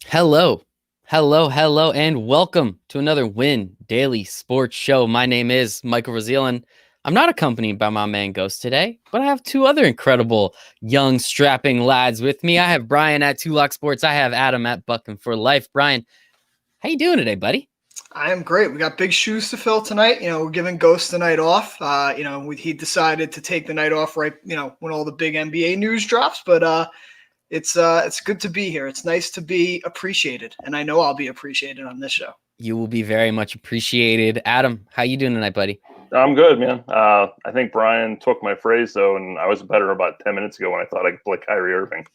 Hello, hello, and welcome to another Win Daily Sports Show. My name is Michael Raziel, and I'm not accompanied by my man Ghost today, but I have two other incredible young strapping lads with me. I have Brian at Two Lock Sports. I have Adam at Bucking for Life. Brian, how you doing today, buddy? I am great. We got big shoes to fill tonight. We're giving Ghost the night off. He decided to take the night off right, when all the big NBA news drops. But it's good to be here. It's nice to be appreciated, and I know I'll be appreciated on this show. You will be very much appreciated. Adam, how you doing tonight, buddy? I'm good, man. I think Brian took my phrase though, and I was better about 10 minutes ago when I thought I could play Kyrie Irving.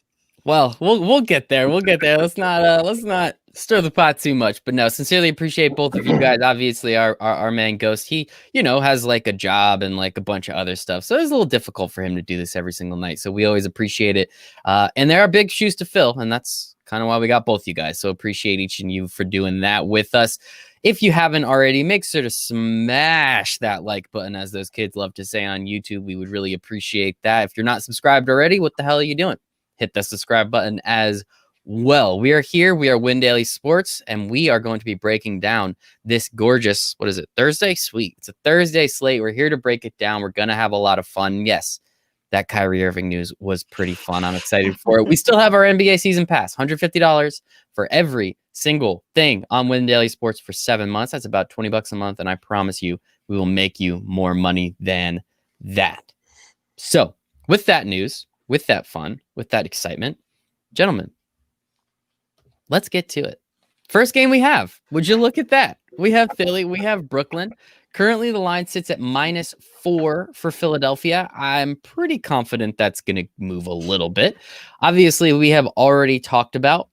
Well, we'll get there. We'll get there. Let's not stir the pot too much. But no, sincerely appreciate both of you guys. Obviously, our man Ghost, he has like a job and like a bunch of other stuff, so it's a little difficult for him to do this every single night. So we always appreciate it. And there are big shoes to fill, and that's kind of why we got both you guys. So appreciate each of you for doing that with us. If you haven't already, make sure to smash that like button, as those kids love to say on YouTube. We would really appreciate that. If you're not subscribed already, what the hell are you doing? Hit the subscribe button as well. We are here. We are Win Daily Sports, and we are going to be breaking down this gorgeous, what is it, Thursday? Sweet. It's a Thursday slate. We're here to break it down. We're going to have a lot of fun. Yes, that Kyrie Irving news was pretty fun. I'm excited for it. We still have our NBA season pass, $150 for every single thing on Win Daily Sports for 7 months. That's about $20 a month, and I promise you, we will make you more money than that. So, with that news, with that fun, with that excitement, gentlemen, let's get to it. First game we have. Would you look at that? We have Philly. We have Brooklyn. Currently, the line sits at -4 for Philadelphia. I'm pretty confident that's going to move a little bit. Obviously, we have already talked about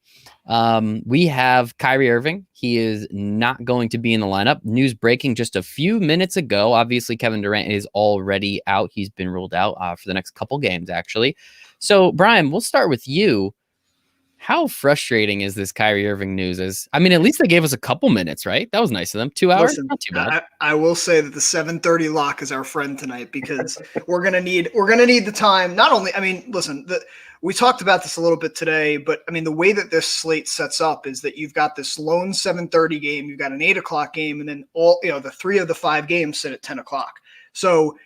we have Kyrie Irving. He is not going to be in the lineup. News breaking just a few minutes ago. Obviously, Kevin Durant is already out. He's been ruled out for the next couple games, actually. So, Brian, we'll start with you. How frustrating is this Kyrie Irving news? At least they gave us a couple minutes, right? That was nice of them. 2 hours, Listen, not too bad. I will say that the 7:30 lock is our friend tonight because we're gonna need the time. Not only, listen, we talked about this a little bit today, but the way that this slate sets up is that you've got this lone 7:30 game, you've got an 8 o'clock game, and then all the 3 of the 5 games sit at 10 o'clock. So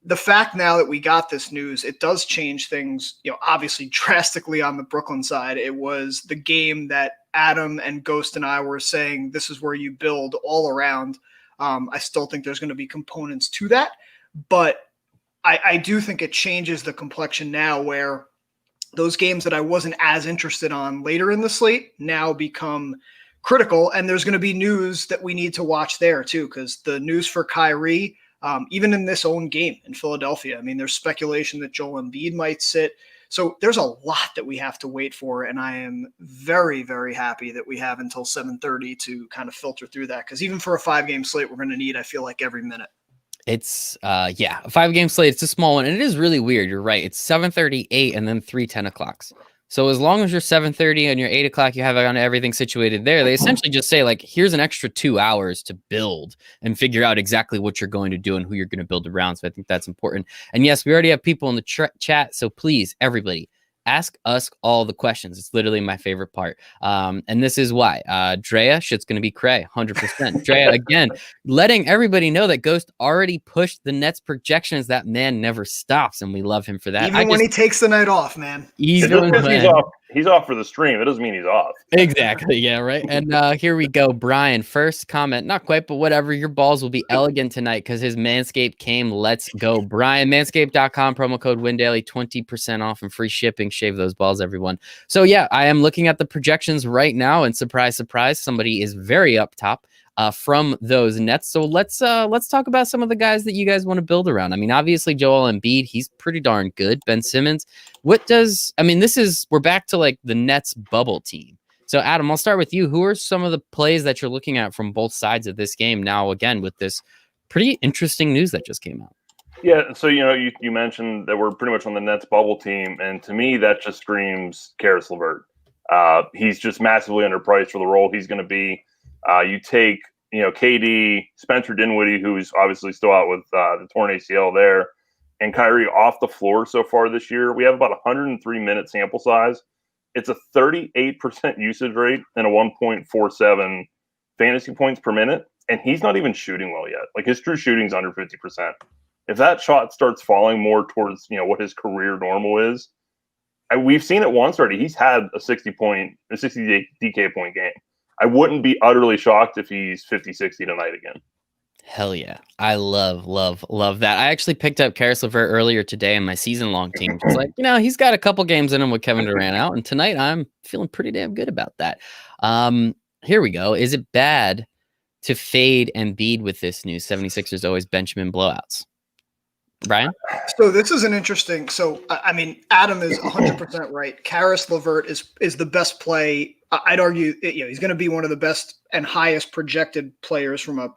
the fact now that we got this news, it does change things, obviously drastically on the Brooklyn side. It was the game that Adam and Ghost and I were saying this is where you build all around. I still think there's going to be components to that, but I do think it changes the complexion now where those games that I wasn't as interested on later in the slate now become critical. And there's going to be news that we need to watch there too, because the news for Kyrie, even in this own game in Philadelphia, there's speculation that Joel Embiid might sit. So there's a lot that we have to wait for, and I am very, very happy that we have until 7:30 to kind of filter through that, because even for a 5-game slate, we're going to need, I feel like, every minute. It's a 5-game slate. It's a small one, and it is really weird. You're right. It's 7:30, 8, and then 3 10 o'clocks. So as long as you're 7:30 and you're 8 o'clock, you have everything situated there. They essentially just say, like, here's an extra 2 hours to build and figure out exactly what you're going to do and who you're going to build around. So I think that's important. And yes, we already have people in the chat. So please, everybody, ask us all the questions. It's literally my favorite part. And this is why. Drea, shit's going to be cray, 100%. Drea, again, letting everybody know that Ghost already pushed the Nets projections. That man never stops, and we love him for that. Even when he takes the night off, man. He's off for the stream. It doesn't mean he's off. Exactly. Yeah, right. And here we go. Brian, first comment. Not quite, but whatever. Your balls will be elegant tonight because his Manscaped came. Let's go. Brian, manscaped.com, promo code WINDAILY, 20% off and free shipping. Shave those balls, everyone. So, yeah, I am looking at the projections right now, and surprise, surprise, somebody is very up top from those Nets. So let's talk about some of the guys that you guys want to build around. Obviously, Joel Embiid, he's pretty darn good. Ben Simmons. We're back to like the Nets bubble team. So, Adam, I'll start with you. Who are some of the plays that you're looking at from both sides of this game now, again, with this pretty interesting news that just came out? Yeah, so, you mentioned that we're pretty much on the Nets bubble team, and to me, that just screams Karis LeVert. He's just massively underpriced for the role he's going to be. You take, KD, Spencer Dinwiddie, who's obviously still out with the torn ACL there, and Kyrie off the floor so far this year. We have about 103-minute sample size. It's a 38% usage rate and a 1.47 fantasy points per minute, and he's not even shooting well yet. Like, his true shooting's under 50%. If that shot starts falling more towards, what his career normal is, we've seen it once already. He's had a 60 DK point game. I wouldn't be utterly shocked if he's 50-60 tonight again. Hell yeah. I love that. I actually picked up Karis LeVert earlier today in my season-long team. Just like, he's got a couple games in him with Kevin Durant out, and tonight I'm feeling pretty damn good about that. Here we go. Is it bad to fade Embiid with this news? 76ers always bench him in blowouts. Brian? So this is an interesting. So I mean, Adam is 100% right. Karis LeVert is the best play. I'd argue, he's going to be one of the best and highest projected players from a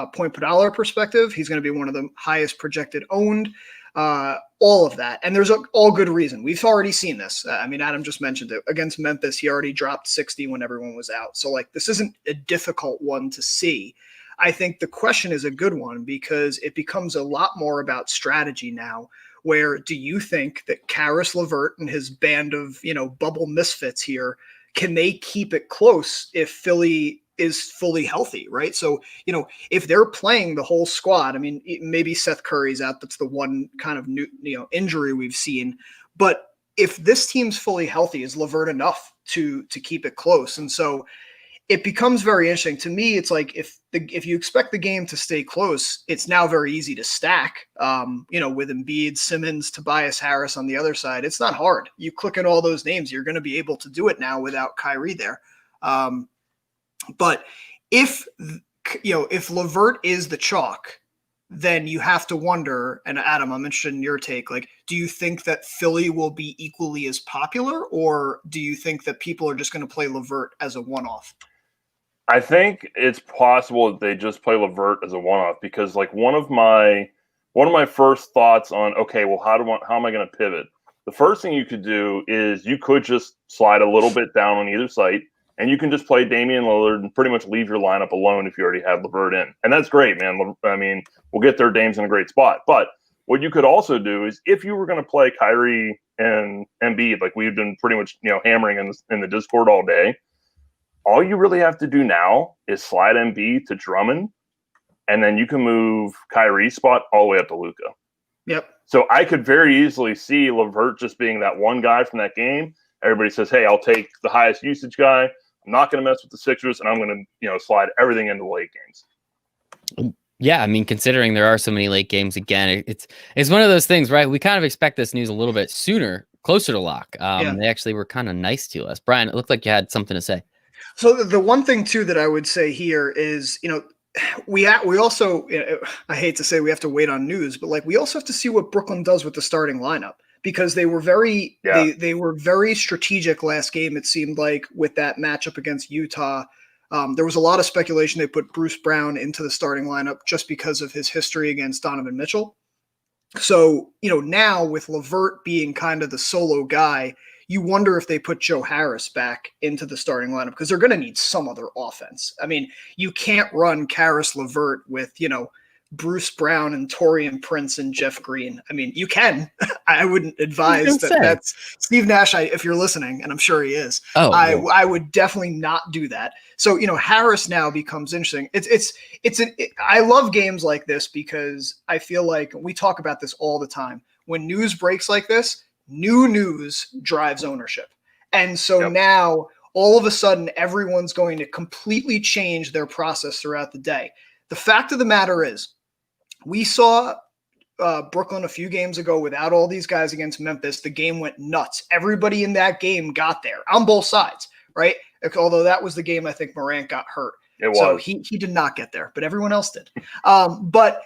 point per dollar perspective. He's going to be one of the highest projected owned. All of that, and there's all good reason. We've already seen this. I mean, Adam just mentioned it against Memphis. He already dropped 60 when everyone was out. So like, this isn't a difficult one to see. I think the question is a good one because it becomes a lot more about strategy now. Where do you think that Karis LeVert and his band of, bubble misfits here, can they keep it close if Philly is fully healthy, right? So, if they're playing the whole squad, I mean, maybe Seth Curry's out. That's the one kind of new, injury we've seen. But if this team's fully healthy, is LeVert enough to keep it close? And so it becomes very interesting. To me, it's like if you expect the game to stay close, it's now very easy to stack, with Embiid, Simmons, Tobias Harris on the other side. It's not hard. You click in all those names, you're going to be able to do it now without Kyrie there. But if LeVert is the chalk, then you have to wonder, and Adam, I'm interested in your take, like, do you think that Philly will be equally as popular, or do you think that people are just going to play LeVert as a one-off? I think it's possible that they just play LeVert as a one-off because, like, one of my first thoughts on, okay, well, how am I going to pivot? The first thing you could do is you could just slide a little bit down on either side, and you can just play Damian Lillard and pretty much leave your lineup alone if you already have LeVert in. And that's great, man. I mean, we'll get there. Dame's in a great spot. But what you could also do is if you were going to play Kyrie and Embiid, like we've been pretty much, hammering in the Discord all day, all you really have to do now is slide Embiid to Drummond, and then you can move Kyrie's spot all the way up to Luka. Yep. So I could very easily see LeVert just being that one guy from that game. Everybody says, hey, I'll take the highest usage guy. I'm not going to mess with the Sixers, and I'm going to, slide everything into the late games. Yeah, I mean, considering there are so many late games, again, it's one of those things, right? We kind of expect this news a little bit sooner, closer to lock. They actually were kind of nice to us. Brian, it looked like you had something to say. So the one thing too that I would say here is, we also, I hate to say we have to wait on news, but like we also have to see what Brooklyn does with the starting lineup. Because they were they were very strategic last game, it seemed like, with that matchup against Utah. There was a lot of speculation they put Bruce Brown into the starting lineup just because of his history against Donovan Mitchell. So, now with LeVert being kind of the solo guy, you wonder if they put Joe Harris back into the starting lineup because they're going to need some other offense. I mean, you can't run Karis LeVert with, Bruce Brown and Taurean Prince and Jeff Green. I mean, you can. I wouldn't advise that. That's Steve Nash. If you're listening, and I'm sure he is, I would definitely not do that. So, Harris now becomes interesting. I love games like this because I feel like we talk about this all the time. When news breaks like this, new news drives ownership. And so now all of a sudden, everyone's going to completely change their process throughout the day. The fact of the matter is, we saw Brooklyn a few games ago without all these guys against Memphis. The game went nuts. Everybody in that game got there on both sides, right? Although that was the game I think Morant got hurt. So he did not get there, but everyone else did. But,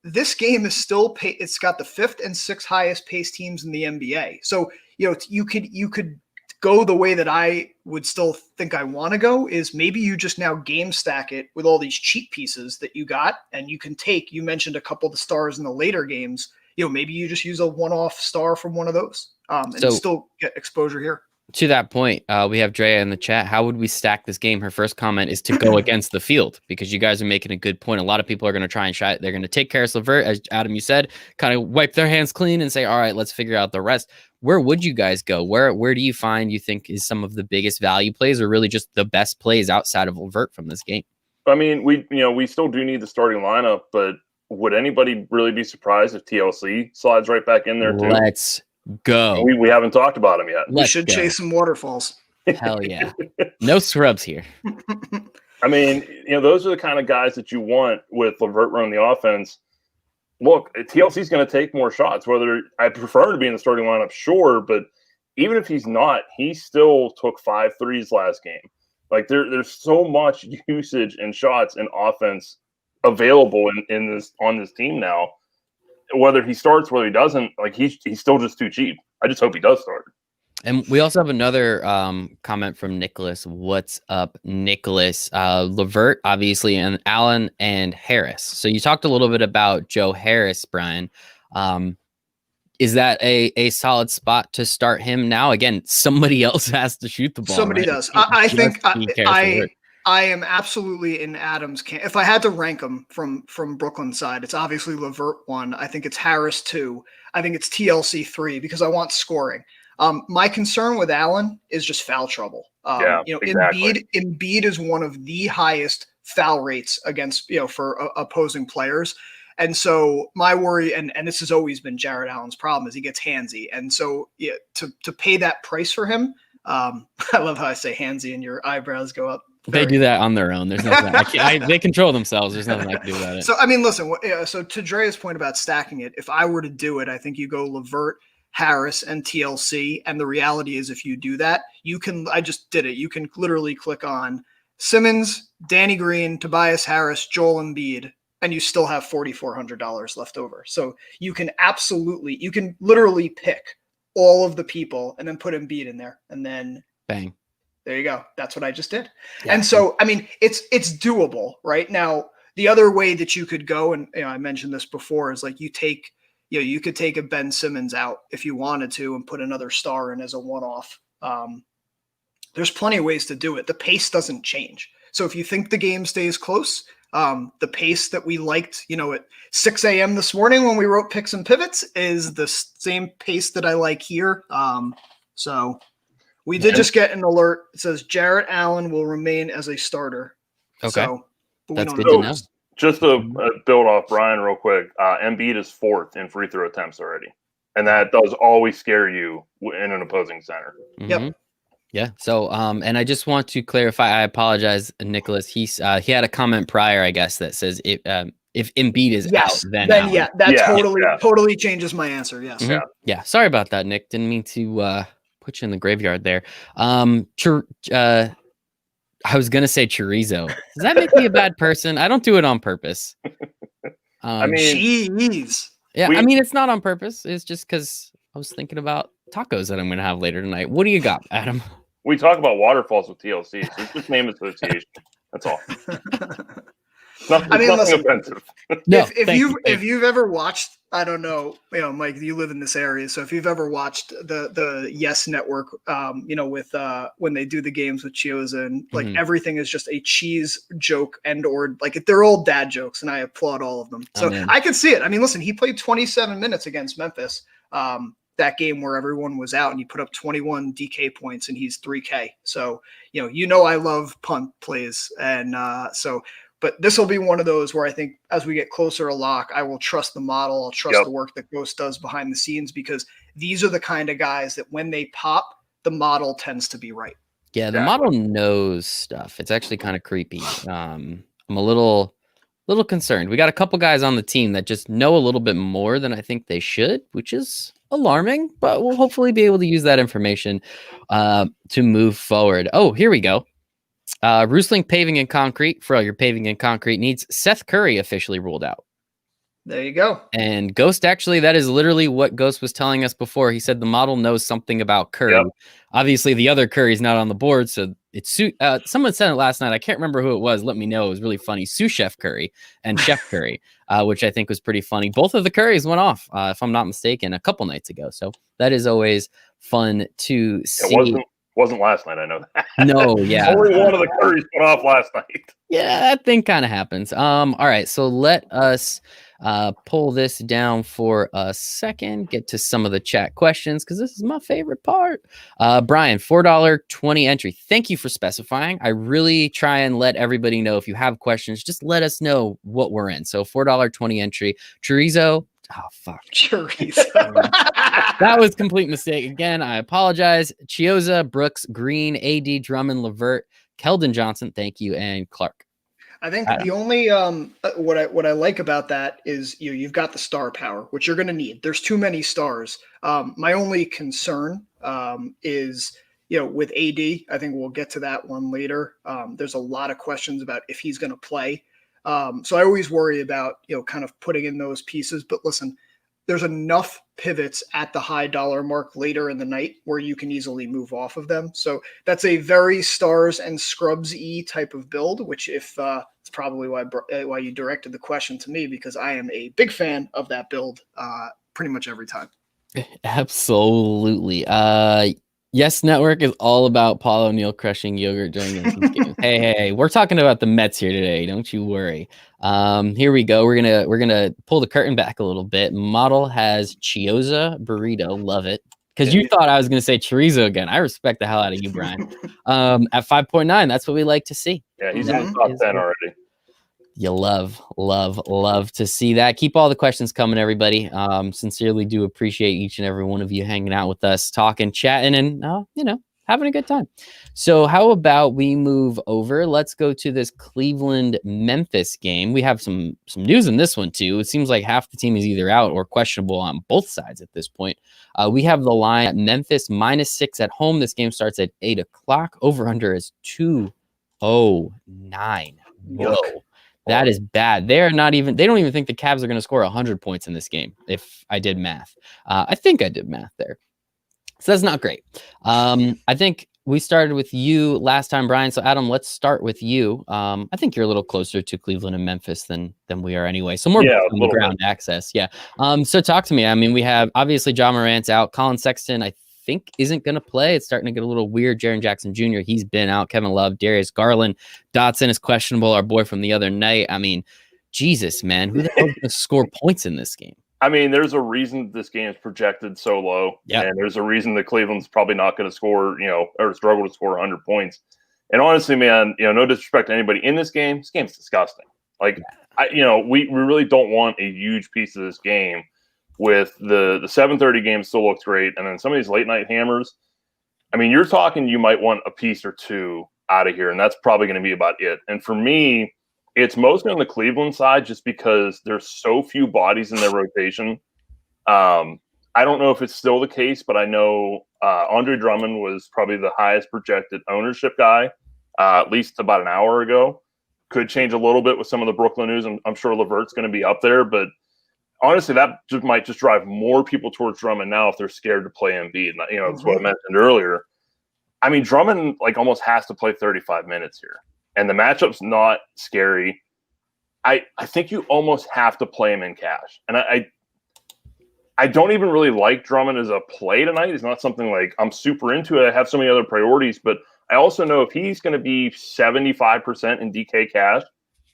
this game is still it's got the 5th and 6th highest paced teams in the NBA. So, you could go the way that I would still think I want to go is maybe you just now game stack it with all these cheap pieces that you got. And you can you mentioned a couple of the stars in the later games, maybe you just use a one-off star from one of those and still get exposure here. To that point, we have Drea in the chat. How would we stack this game? Her first comment is to go against the field because you guys are making a good point. A lot of people are going to try and try it. They're going to take Karis LeVert, as Adam, you said, kind of wipe their hands clean and say, all right, let's figure out the rest. where would you guys go? Where do you find you think is some of the biggest value plays, or really just the best plays outside of LeVert from this game? I mean, we still do need the starting lineup, but would anybody really be surprised if TLC slides right back in there too? Let's go. We haven't talked about him yet. We should chase some waterfalls. Hell yeah. No scrubs here. I mean, those are the kind of guys that you want with LeVert running the offense. Look, TLC's going to take more shots. Whether I prefer to be in the starting lineup, sure, but even if he's not, he still took 5 threes last game. Like there's so much usage and shots and offense available on this team now. Whether he starts, whether he doesn't, like he's still just too cheap. I just hope he does start. And we also have another comment from Nicholas. What's up, Nicholas? LeVert, obviously, and Allen and Harris. So you talked a little bit about Joe Harris, Brian. Is that a solid spot to start him now? Again, somebody else has to shoot the ball. Somebody right? does. I think I am absolutely in Adam's camp. If I had to rank them from Brooklyn side, it's obviously LeVert 1. I think it's Harris 2. I think it's TLC 3 because I want scoring. My concern with Allen is just foul trouble. Exactly. Embiid is one of the highest foul rates against, for opposing players. And so my worry, and this has always been Jared Allen's problem, is he gets handsy. And so to pay that price for him, I love how I say handsy and your eyebrows go up. They do that on their own. There's nothing. They control themselves. There's nothing I can do about it. So, I mean, listen, so to Dre's point about stacking it, if I were to do it, I think you go LeVert, Harris, and TLC. And the reality is if you do that, I just did it. You can literally click on Simmons, Danny Green, Tobias Harris, Joel Embiid, and you still have $4,400 left over. So you can literally pick all of the people and then put Embiid in there and then bang. There you go. That's what I just did. Yeah. And so, I mean, it's doable right now. The other way that you could go, and I mentioned this before, is like you could take a Ben Simmons out if you wanted to and put another star in as a one-off. There's plenty of ways to do it. The pace doesn't change. So if you think the game stays close, the pace that we liked, at 6 a.m. this morning when we wrote picks and pivots is the same pace that I like here. So we did just get an alert. It says Jarrett Allen will remain as a starter. Okay. So, that's good to know. Just to build off Brian real quick, Embiid is 4th in free throw attempts already. And that does always scare you in an opposing center. Mm-hmm. Yep. Yeah. So, and I just want to clarify, I apologize, Nicholas. He had a comment prior, I guess, that says if Embiid is out, then that totally changes my answer. Yes. Mm-hmm. Yeah. Sorry about that, Nick. Didn't mean to put you in the graveyard there. I was gonna say chorizo. Does that make me a bad person? I don't do it on purpose. I mean, jeez. Yeah, I mean, it's not on purpose. It's just because I was thinking about tacos that I'm gonna have later tonight. What do you got, Adam? We talk about waterfalls with TLC, so it's just name association. That's all. Nothing offensive. No, if you've ever watched, I don't know, Mike, you live in this area, so if you've ever watched the Yes Network, with when they do the games with Chioza, and like everything is just a cheese joke or like they're all dad jokes, and I applaud all of them. So I could see it. I mean, listen, he played 27 minutes against Memphis. That game where everyone was out and he put up 21 DK points and he's 3K. So, I love punt plays. And but this will be one of those where I think as we get closer to lock, I will trust the model. I'll trust the work that Ghost does behind the scenes, because these are the kind of guys that when they pop, the model tends to be right. Yeah, the model knows stuff. It's actually kind of creepy. I'm a little concerned. We got a couple guys on the team that just know a little bit more than I think they should, which is alarming, but we'll hopefully be able to use that information to move forward. Oh, here we go. Roosling Paving and Concrete, for all your paving and concrete needs, Seth Curry officially ruled out. There you go. And Ghost, actually, that is literally what Ghost was telling us before. He said the model knows something about Curry. Yep. Obviously, the other Curry's not on the board, so it's someone said it last night. I can't remember who it was. Let me know. It was really funny. Sous Chef Curry and Chef Curry, which I think was pretty funny. Both of the Currys went off, if I'm not mistaken, a couple nights ago. So that is always fun to see. It wasn't last night, I know that. No, yeah. Only one of the Currys went off last night. Yeah, that thing kind of happens. All right, so let us Pull this down for a second, get to some of the chat questions because this is my favorite part. Brian, $4.20 entry. Thank you for specifying. I really try and let everybody know if you have questions, just let us know what we're in. So $4.20 entry. Chorizo. Oh, fuck. Chorizo. That was complete mistake. Again, I apologize. Chioza, Brooks, Green, AD, Drummond, Levert, Keldon Johnson, thank you, and Clark. I think the only what I like about that is you've got the star power, which you're going to need. There's too many stars. My only concern is with AD. I think we'll get to that one later. There's a lot of questions about if he's going to play. So I always worry about kind of putting in those pieces. But listen, there's enough pivots at the high dollar mark later in the night where you can easily move off of them. So that's a very stars and scrubs-y type of build, which it's probably why you directed the question to me, because I am a big fan of that build pretty much every time. Absolutely. Yes Network is all about Paul O'Neill crushing yogurt during Yankees games. Hey, we're talking about the Mets here today. Don't you worry. Here we go. We're gonna pull the curtain back a little bit. Model has Chioza burrito. Love it. Because you thought I was gonna say chorizo again. I respect the hell out of you, Brian. At 5.9, that's what we like to see. Yeah, he's in the top 10 already. You love to see that. Keep all the questions coming, everybody. Sincerely do appreciate each and every one of you hanging out with us, talking, chatting, and having a good time. So how about we move over? Let's go to this Cleveland-Memphis game. We have some news in this one too. It seems like half the team is either out or questionable on both sides at this point. We have the line at Memphis -6 at home. This game starts at 8 o'clock. Over/under is 209. Whoa. That is bad. They don't even think the Cavs are going to score 100 points in this game. If I did math, I think I did math there. So that's not great. I think we started with you last time, Brian. So Adam, let's start with you. I think you're a little closer to Cleveland and Memphis than we are anyway. So more on the ground access. Yeah. So talk to me. I mean, we have obviously John Morant's out. Colin Sexton, I think isn't going to play. It's starting to get a little weird. Jaren Jackson Jr., he's been out. Kevin Love, Darius Garland, Dotson is questionable. Our boy from the other night. I mean, Jesus, man, who the hell is going to score points in this game? I mean, there's a reason this game is projected so low. Yeah. And there's a reason that Cleveland's probably not going to score, or struggle to score 100 points. And honestly, man, no disrespect to anybody in this game's disgusting. Like, we really don't want a huge piece of this game. With the 7:30 game still looks great, and then some of these late night hammers. I mean, you're talking you might want a piece or two out of here, and that's probably going to be about it. And for me, it's mostly on the Cleveland side, just because there's so few bodies in their rotation. I don't know if it's still the case, but I know Andre Drummond was probably the highest projected ownership guy, at least about an hour ago. Could change a little bit with some of the Brooklyn news. I'm sure Levert's going to be up there, but honestly, that might just drive more people towards Drummond now if they're scared to play Embiid. That's what I mentioned earlier. I mean, Drummond almost has to play 35 minutes here, and the matchup's not scary. I think you almost have to play him in cash, and I don't even really like Drummond as a play tonight. It's not something like I'm super into it. I have so many other priorities, but I also know if he's going to be 75% in DK cash,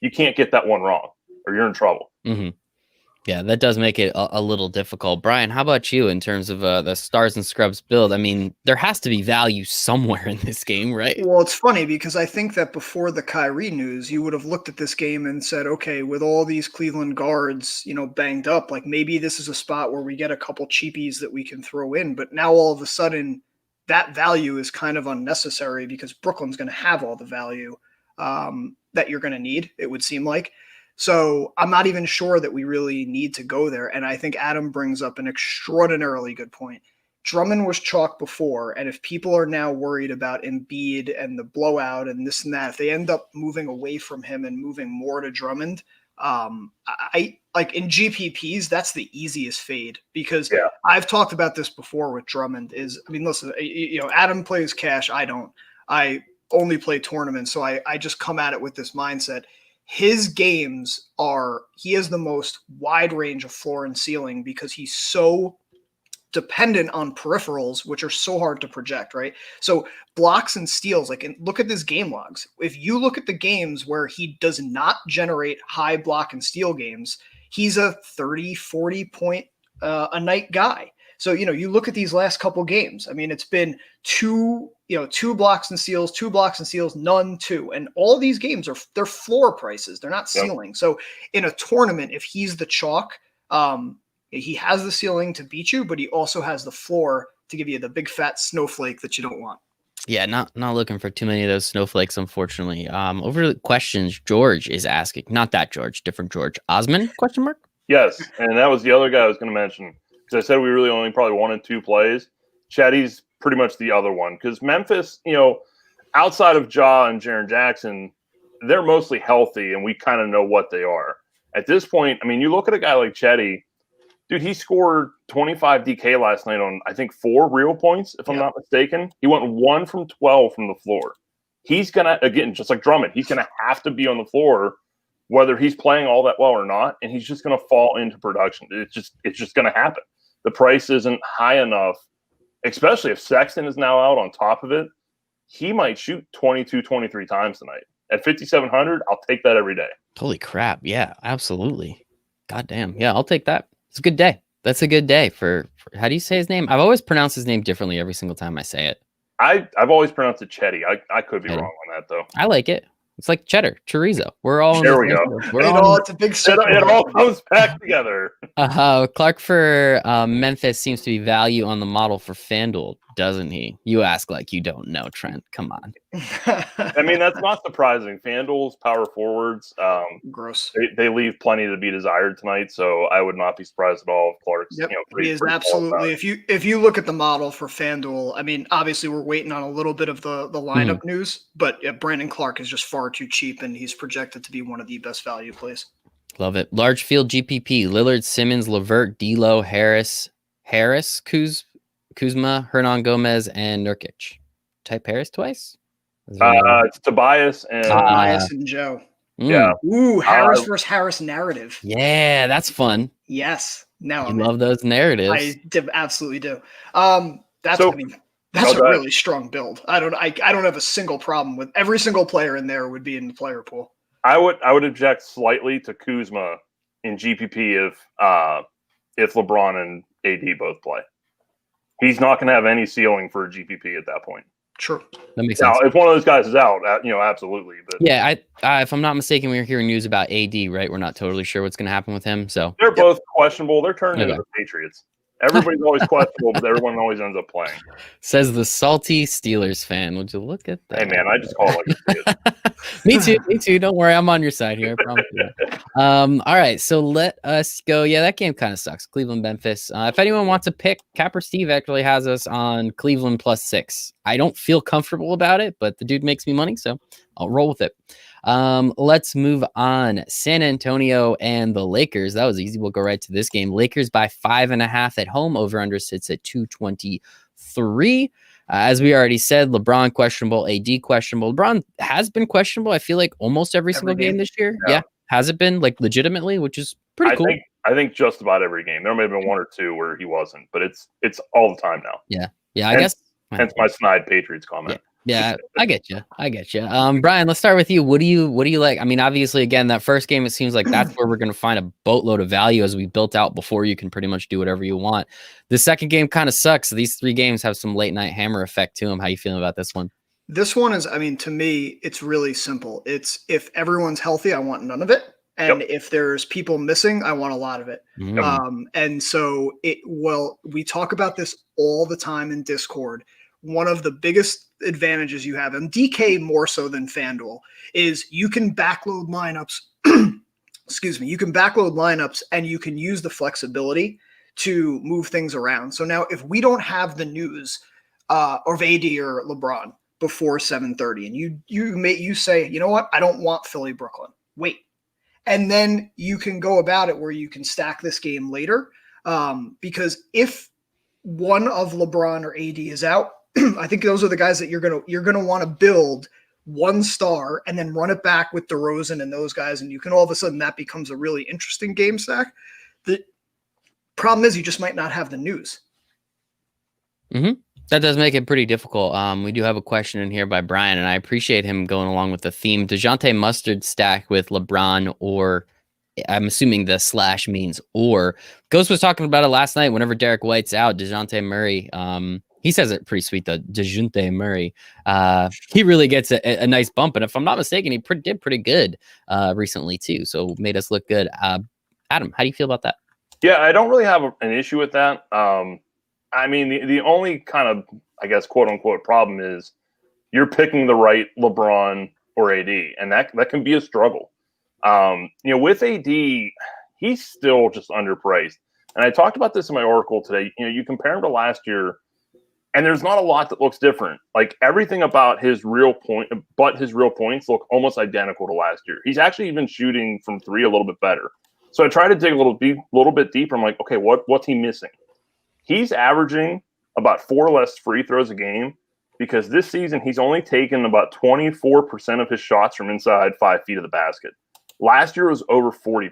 you can't get that one wrong, or you're in trouble. Mm-hmm. Yeah, that does make it a little difficult. Brian, how about you in terms of the stars and scrubs build? I mean, there has to be value somewhere in this game, right? Well, it's funny because I think that before the Kyrie news, you would have looked at this game and said, okay, with all these Cleveland guards, banged up, like maybe this is a spot where we get a couple cheapies that we can throw in. But now all of a sudden, that value is kind of unnecessary because Brooklyn's going to have all the value that you're going to need, it would seem like. So I'm not even sure that we really need to go there. And I think Adam brings up an extraordinarily good point. Drummond was chalk before, and if people are now worried about Embiid and the blowout and this and that, if they end up moving away from him and moving more to Drummond, I like in GPPs, that's the easiest fade because I've talked about this before with Drummond listen, Adam plays cash. I don't. I only play tournaments. So I just come at it with this mindset. His games he has the most wide range of floor and ceiling because he's so dependent on peripherals, which are so hard to project, right? So blocks and steals, look at his game logs. If you look at the games where he does not generate high block and steal games, he's a 30, 40 point a night guy. So, you look at these last couple games. I mean, it's been two blocks and steals, none, two. And all these games they're floor prices. They're not ceiling. Yep. So in a tournament, if he's the chalk, he has the ceiling to beat you, but he also has the floor to give you the big fat snowflake that you don't want. Yeah, not looking for too many of those snowflakes, unfortunately. Over the questions, George is asking, not that George, different George. Osman, question mark? Yes, and that was the other guy I was going to mention. Because I said we really only probably wanted 2 plays. Chetty's pretty much the other one. Because Memphis, outside of Ja and Jaren Jackson, they're mostly healthy, and we kind of know what they are. At this point, I mean, you look at a guy like Chetty, dude, he scored 25 DK last night on, I think, 4 real points, if I'm not mistaken. He went 1 from 12 from the floor. He's going to, again, just like Drummond, he's going to have to be on the floor whether he's playing all that well or not, and he's just going to fall into production. It's just going to happen. The price isn't high enough, especially if Sexton is now out on top of it. He might shoot 22, 23 times tonight. At 5,700, I'll take that every day. Holy crap. Yeah, absolutely. God damn. Yeah, I'll take that. It's a good day. That's a good day for how do you say his name? I've always pronounced his name differently every single time I say it. I've always pronounced it Chetty. I could be wrong on that, though. I like it. It's like cheddar, chorizo. We're all there. We go. It's a big circle. It all comes back together. Clark for Memphis seems to be value on the model for FanDuel, doesn't he? You ask like you don't know, Trent. Come on. I mean, that's not surprising. FanDuel's power forwards, gross. They leave plenty to be desired tonight, so I would not be surprised at all if Clark's. Yep. He is absolutely. If you look at the model for FanDuel, I mean, obviously we're waiting on a little bit of the lineup news, but Brandon Clark is just far too cheap, and he's projected to be one of the best value plays. Love it. Large field GPP: Lillard, Simmons, LeVert, D'Lo, Harris, Kuzma, Hernan Gomez, and Nurkic. Type Harris twice? It's Tobias and Joe. Yeah. Ooh, Harris versus Harris narrative. Yeah, that's fun. Yes. Now I love those narratives. I absolutely do. That's a really strong build. I don't have a single problem with every single player in there would be in the player pool. I would object slightly to Kuzma in GPP if LeBron and AD both play. He's not going to have any ceiling for a GPP at that point. True. That makes sense. Now, if one of those guys is out, absolutely. But yeah, if I'm not mistaken, we were hearing news about AD, right? We're not totally sure what's going to happen with him. So they're both questionable. They're turning into the Patriots. Everybody's always questionable, but everyone always ends up playing. Says the salty Steelers fan. Would you look at that? Hey, man, I just call it like it. Me too. Don't worry. I'm on your side here. I promise you. All right. So let us go. Yeah, that game kind of sucks. Cleveland, Memphis. If anyone wants to pick, Capper Steve actually has us on Cleveland +6. I don't feel comfortable about it, but the dude makes me money, so I'll roll with it. Let's move on. San Antonio and the Lakers. That was easy. We'll go right to this game. Lakers by 5.5 at home. Over under sits at 223. As we already said, LeBron questionable, AD questionable. LeBron has been questionable, I feel like, almost every single game this year. Yeah. Has it been like legitimately, which is pretty cool. I think just about every game. There may have been 1 or 2 where he wasn't, but it's all the time now. Yeah. I guess. Hence my snide Patriots comment. Yeah, I get you. Brian, let's start with you. What do you like? I mean, obviously, again, that first game, it seems like that's where we're going to find a boatload of value as we built out before. You can pretty much do whatever you want. The second game kind of sucks. These 3 games have some late night hammer effect to them. How you feeling about this one? This one is, I mean, to me, it's really simple. It's if everyone's healthy, I want none of it. And if there's people missing, I want a lot of it. And so we talk about this all the time in Discord. One of the biggest advantages you have, and DK more so than FanDuel, is you can backload lineups. Excuse me. You can backload lineups and you can use the flexibility to move things around. So now if we don't have the news of AD or LeBron before 7:30 and you say, you know what? I don't want Philly, Brooklyn. Wait. And then you can go about it where you can stack this game later. Because if one of LeBron or AD is out, I think those are the guys that you're gonna want to build one star and then run it back with DeRozan and those guys, and you can all of a sudden that becomes a really interesting game stack. The problem is you just might not have the news. That does make it pretty difficult. We do have a question in here by Brian, and I appreciate him going along with the theme. DeJounte Mustard stack with LeBron or I'm assuming the slash means or. Ghost was talking about it last night. Whenever Derek White's out, DeJounte Murray, he says it pretty sweet though. DeJounte Murray, he really gets a nice bump, and if I'm not mistaken, he did pretty good recently too. So made us look good. Adam, how do you feel about that? Yeah, I don't really have an issue with that. I mean, the only kind of, I guess, quote unquote problem is you're picking the right LeBron or AD, and that can be a struggle. With AD, he's still just underpriced. And I talked about this in my article today. You compare him to last year, and there's not a lot that looks different. Like everything about his real points look almost identical to last year. He's actually even shooting from three a little bit better. So I try to dig a little bit deeper. I'm like, okay, what's he missing? He's averaging about 4 less free throws a game because this season he's only taken about 24% of his shots from inside 5 feet of the basket. Last year was over 40%.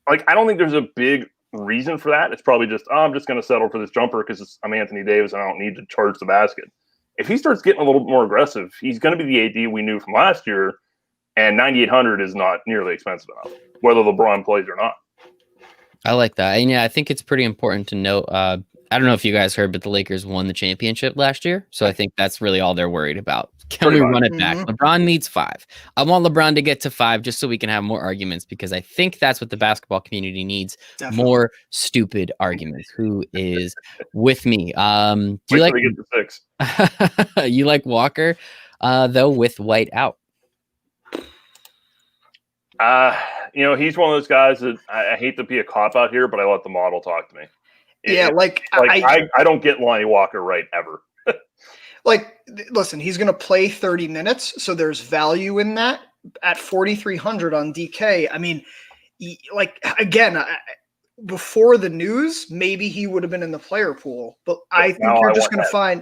Like, I don't think there's a big reason for that. It's probably just, I'm just going to settle for this jumper because I'm Anthony Davis and I don't need to charge the basket. If he starts getting a little more aggressive, he's going to be the AD we knew from last year, and 9,800 is not nearly expensive enough, whether LeBron plays or not. I like that. And yeah, I think it's pretty important to note. I don't know if you guys heard, but the Lakers won the championship last year. So I think that's really all they're worried about. Can we run it back? LeBron needs 5. I want LeBron to get to 5 just so we can have more arguments, because I think that's what the basketball community needs. Definitely. More stupid arguments. Who is with me? Do you like get to 6? You like Walker, though, with White out? He's one of those guys that I hate to be a cop out here, but I let the model talk to me. I don't get Lonnie Walker right ever. Listen, he's going to play 30 minutes, so there's value in that at 4,300 on DK. I mean, before the news, maybe he would have been in the player pool, but I think you're just going to find,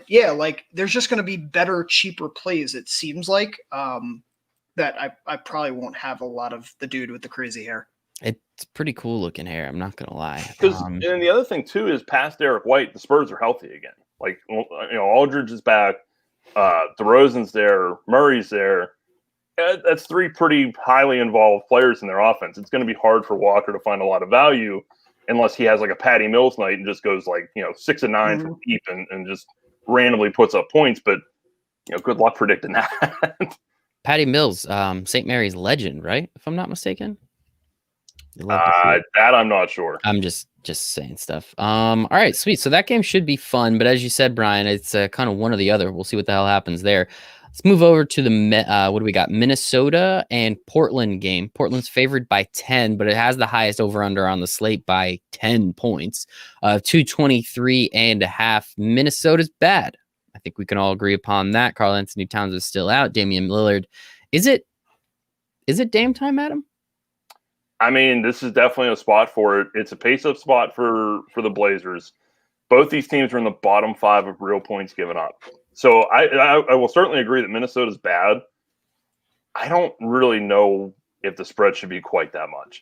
there's just going to be better, cheaper plays. It seems like that I probably won't have a lot of the dude with the crazy hair. It's pretty cool looking hair. I'm not going to lie. And the other thing too is past Derek White, the Spurs are healthy again. Like, Aldridge is back. DeRozan's there. Murray's there. That's 3 pretty highly involved players in their offense. It's going to be hard for Walker to find a lot of value unless he has like a Patty Mills night and just goes 6 and 9 from deep and just randomly puts up points. But good luck predicting that. Patty Mills, St. Mary's legend, right? If I'm not mistaken. That I'm not sure. I'm just saying stuff. All right, sweet. So that game should be fun, but as you said, Brian, it's kind of one or the other. We'll see what the hell happens there. Let's move over to the what do we got? Minnesota and Portland game. Portland's favored by 10, but it has the highest over/under on the slate by 10 points. 223.5. Minnesota's bad. I think we can all agree upon that. Karl Anthony Towns is still out. Damian Lillard. Is it Dame time, Adam? I mean, this is definitely a spot for it. It's a pace-up spot for the Blazers. Both these teams are in the bottom 5 of real points given up. So I will certainly agree that Minnesota's bad. I don't really know if the spread should be quite that much.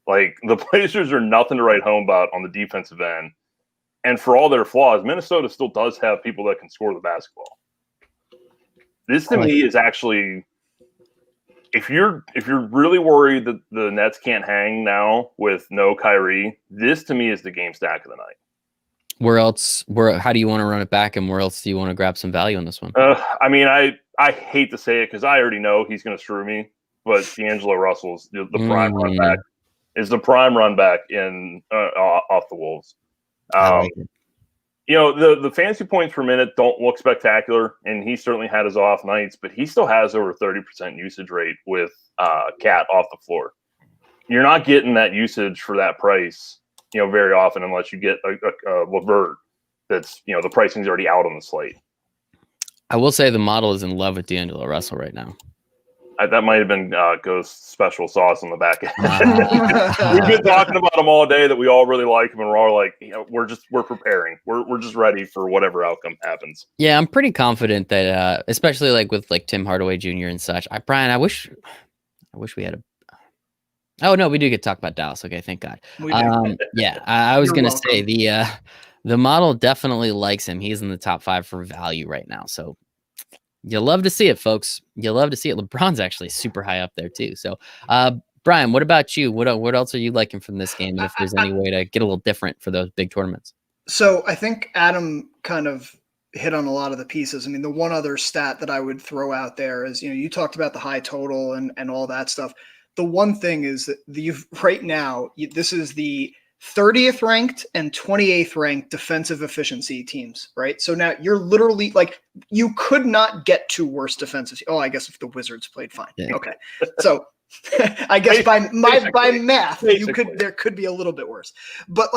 Like, the Blazers are nothing to write home about on the defensive end. And for all their flaws, Minnesota still does have people that can score the basketball. This to me is actually, if you're really worried that the Nets can't hang now with no Kyrie, this to me is the game stack of the night. How do you want to run it back, and where else do you want to grab some value on this one? I mean, I hate to say it because I already know he's going to screw me, but D'Angelo Russell's the prime run back. Is the prime run back in off the Wolves. The fantasy points per minute don't look spectacular, and he certainly had his off nights, but he still has over 30% usage rate with Cat off the floor. You're not getting that usage for that price, very often, unless you get a LeVert that's, the pricing's already out on the slate. I will say the model is in love with D'Angelo Russell right now. That might have been Ghost special sauce on the back end. We've been talking about him all day that we all really like him, and we're all like, we're preparing. We're just ready for whatever outcome happens. Yeah, I'm pretty confident that, especially with Tim Hardaway Jr. and such. Brian, I wish we had a. Oh no, we do get to talk about Dallas. Okay, thank God. Yeah, I was gonna say the model definitely likes him. He's in the top 5 for value right now. So. You love to see it, folks. You love to see it. LeBron's actually super high up there too. So Brian, what about you? What else are you liking from this game? And if there's any way to get a little different for those big tournaments. So I think Adam kind of hit on a lot of the pieces. I mean, the one other stat that I would throw out there is, you talked about the high total and all that stuff. The one thing is that right now, this is the 30th ranked and 28th ranked defensive efficiency teams, right? So now you're literally like, you could not get to worse defensive. Oh, I guess if the Wizards played fine. Yeah. Okay. So I guess by math, there could be a little bit worse, but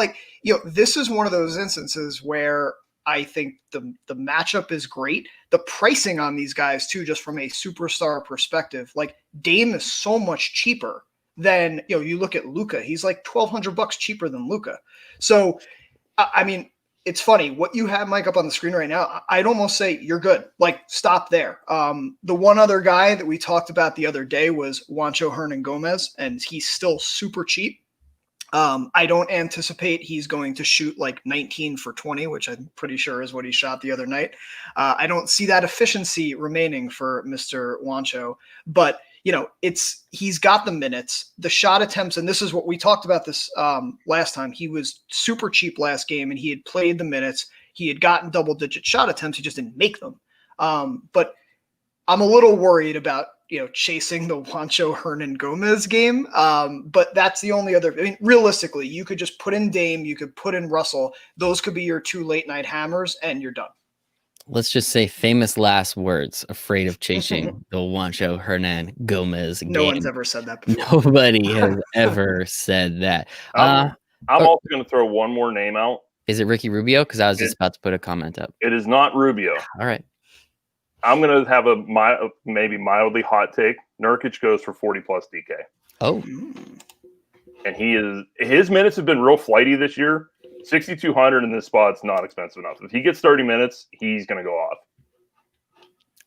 this is one of those instances where I think the matchup is great. The pricing on these guys too, just from a superstar perspective, like Dame is so much cheaper than, you look at Luka, he's like $1,200 cheaper than Luka. So, I mean, it's funny what you have, Mike, up on the screen right now. I'd almost say you're good. Like, stop there. The one other guy that we talked about the other day was Juancho Hernan-Gomez, and he's still super cheap. I don't anticipate he's going to shoot like 19 for 20, which I'm pretty sure is what he shot the other night. I don't see that efficiency remaining for Mr. Juancho, but he's got the minutes, the shot attempts, and this is what we talked about this last time. He was super cheap last game, and he had played the minutes. He had gotten double-digit shot attempts. He just didn't make them. But I'm a little worried about chasing the Juancho Hernan-Gomez game. But that's the only other. I mean, realistically, you could just put in Dame, you could put in Russell. Those could be your two late-night hammers, and you're done. Let's just say famous last words, afraid of chasing the Juancho Hernan-Gomez game. No one's ever said that before. Nobody has ever said that. I'm also going to throw one more name out. Is it Ricky Rubio? Because I was just about to put a comment up. It is not Rubio. All right. I'm going to have maybe mildly hot take. Nurkic goes for 40-plus DK. Oh. And his minutes have been real flighty this year. 6,200 in this spot's not expensive enough. If he gets 30 minutes, he's going to go off.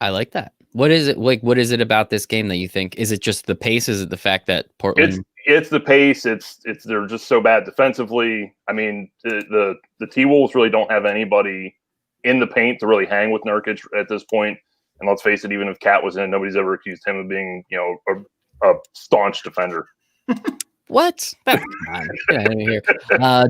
I like that. What is it like? What is it about this game that you think? Is it just the pace? Is it the fact that Portland? It's the pace. It's they're just so bad defensively. I mean, the T-Wolves really don't have anybody in the paint to really hang with Nurkic at this point. And let's face it, even if Cat was in, nobody's ever accused him of being, a staunch defender. What? Get out of here.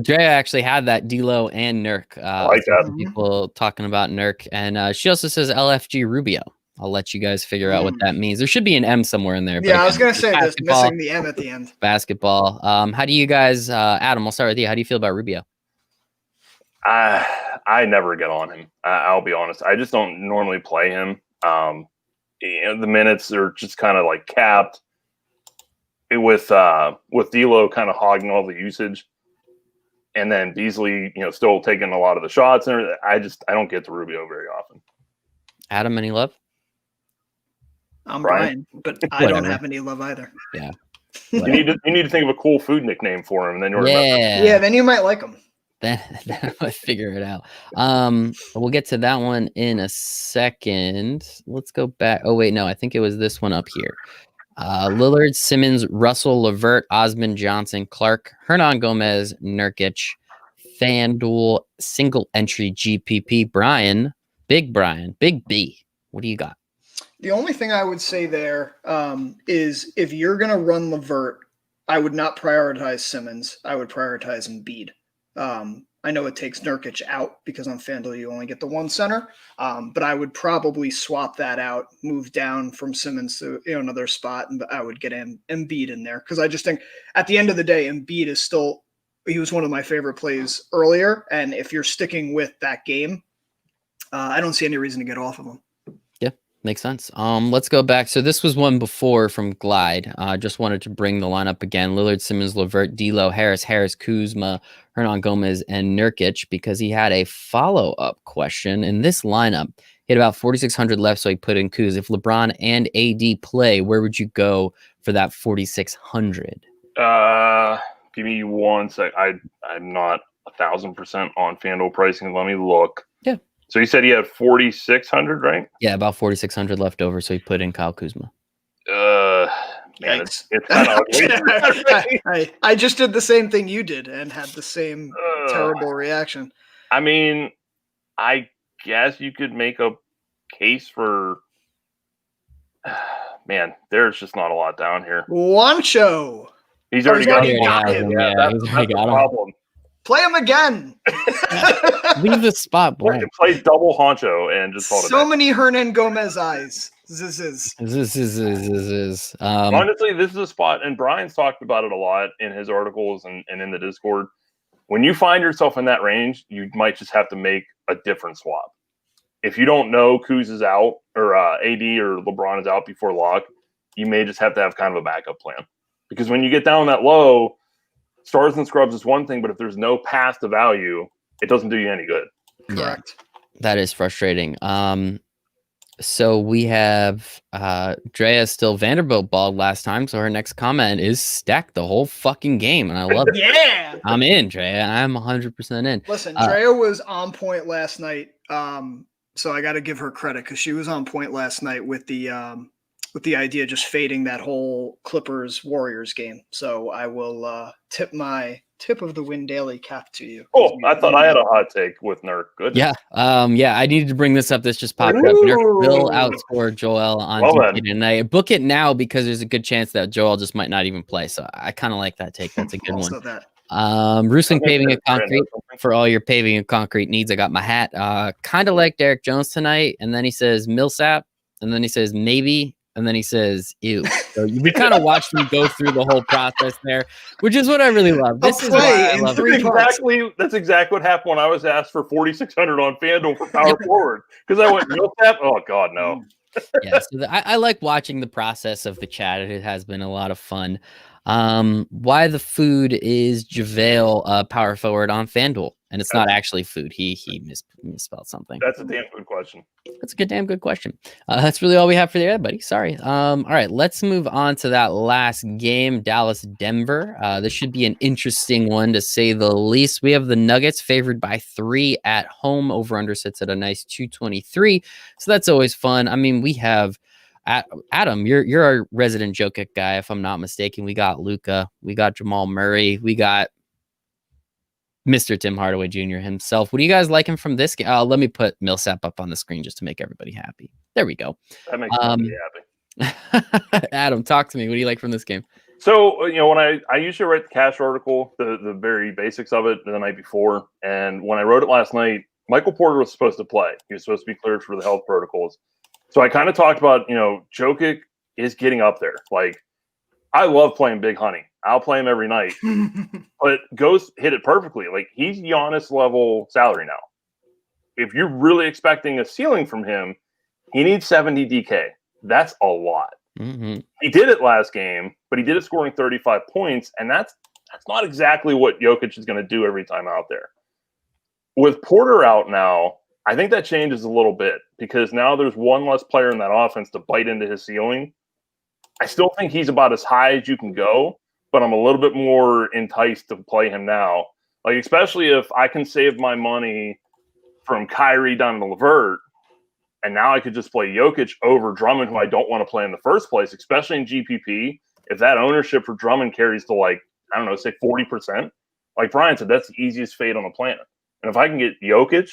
Drea actually had that D'Lo and Nurk. I like that. People talking about Nurk, and she also says LFG Rubio. I'll let you guys figure out what that means. There should be an M somewhere in there. Yeah, I was going to say this, missing the M at the end. Basketball. How do you guys, Adam, I'll start with you. How do you feel about Rubio? I never get on him. I'll be honest. I just don't normally play him. The minutes are just kind of like capped. With D'Lo kind of hogging all the usage, and then Beasley, still taking a lot of the shots, and I don't get to Rubio very often. Adam, any love? I'm Brian, but I don't have any love either. Yeah, you need to think of a cool food nickname for him, and then you'll remember. Yeah, then you might like him. Then I figure it out. We'll get to that one in a second. Let's go back. Oh wait, no, I think it was this one up here. Lillard, Simmons, Russell, LeVert, Osman, Johnson, Clark, Hernan-Gomez, Nurkic, FanDuel, single entry GPP. Brian, Big B. What do you got? The only thing I would say there is if you're going to run LeVert, I would not prioritize Simmons. I would prioritize Embiid. I know it takes Nurkic out because on FanDuel you only get the one center, but I would probably swap that out, move down from Simmons to another spot, and I would get Embiid in there because I just think at the end of the day, Embiid is still – he was one of my favorite plays earlier, and if you're sticking with that game, I don't see any reason to get off of him. Makes sense. Let's go back. So this was one before from Glide. Just wanted to bring the lineup again. Lillard, Simmons, LeVert, D'Lo, Harris, Kuzma, Hernan-Gomez, and Nurkic, because he had a follow-up question. In this lineup, he had about 4,600 left, so he put in Kuz. If LeBron and AD play, where would you go for that 4,600? Give me one sec. I'm not 1,000% on FanDuel pricing. Let me look. Yeah. So you said he had 4,600, right? Yeah, about 4,600 left over, so he put in Kyle Kuzma. Man, it's kind of ugly. I just did the same thing you did and had the same terrible reaction. I mean, I guess you could make a case for man, there's just not a lot down here. Wancho. He's already got already got him. him. Yeah, That's he's already the got him. problem. Play him again. Leave the spot Or blank. you play double honcho and just call it So a day. many Hernan Gomez eyes. This is. Honestly, this is a spot, and Brian's talked about it a lot in his articles and in the Discord. When you find yourself in that range, you might just have to make a different swap. If you don't know Kuz is out or AD or LeBron is out before lock, you may just have to have kind of a backup plan. Because when you get down that low, stars and scrubs is one thing, but if there's no path to value, it doesn't do you any good. Correct. Yeah, that is frustrating. So we have Drea still Vanderbilt balled last time, so her next comment is stack the whole fucking game, and I love it. Yeah. I'm in, Drea. I'm 100% in. Listen, Drea was on point last night. So I got to give her credit because she was on point last night with the idea just fading that whole Clippers Warriors game. So I will tip my tip of the win daily cap to you. Oh, I thought I had a hot take with Nurk. Good. Yeah. I needed to bring this up. This just popped up. Nurk will outscore Joel on GP tonight. Book it now because there's a good chance that Joel just might not even play. So I kind of like that take. That's a good one. Roosling Paving and Concrete for all your paving and concrete needs. I got my hat. Kind of like Derek Jones tonight. And then he says Millsap. And then he says maybe. And then he says, ew. So we kind of watched him go through the whole process there, which is what I really love. This is why I love it. That's exactly what happened when I was asked for 4,600 on FanDuel for power forward. Because I went, Millsap? Oh, God, no. Yeah, so I like watching the process of the chat. It has been a lot of fun. Why the food is JaVale power forward on FanDuel, and it's not actually food. He misspelled something. That's a damn good question. That's a damn good question. That's really all we have for there, buddy. Sorry. All right, let's move on to that last game, Dallas-Denver. This should be an interesting one to say the least. We have the Nuggets favored by 3 at home. Over/under sits at a nice 223. So that's always fun. I mean, we have Adam, you're our resident Jokic guy, if I'm not mistaken. We got Luka, we got Jamal Murray, we got Mr. Tim Hardaway Jr. himself. What do you guys like him from this game? Let me put Millsap up on the screen just to make everybody happy. There we go. That makes me happy. Adam, talk to me. What do you like from this game? So, when I usually write the cash article, the very basics of it the night before, and when I wrote it last night, Michael Porter was supposed to play. He was supposed to be cleared for the health protocols. So I kind of talked about, Jokic is getting up there. Like, I love playing Big Honey. I'll play him every night. But Ghost hit it perfectly. Like, he's Giannis level salary now. If you're really expecting a ceiling from him, he needs 70 DK. That's a lot. Mm-hmm. He did it last game, but he did it scoring 35 points, and that's not exactly what Jokic is going to do every time out there. With Porter out now, I think that changes a little bit because now there's one less player in that offense to bite into his ceiling. I still think he's about as high as you can go, but I'm a little bit more enticed to play him now. Like, especially if I can save my money from Kyrie down to LeVert, and now I could just play Jokic over Drummond, who I don't want to play in the first place, especially in GPP. If that ownership for Drummond carries to say 40%, like Brian said, that's the easiest fade on the planet. And if I can get Jokic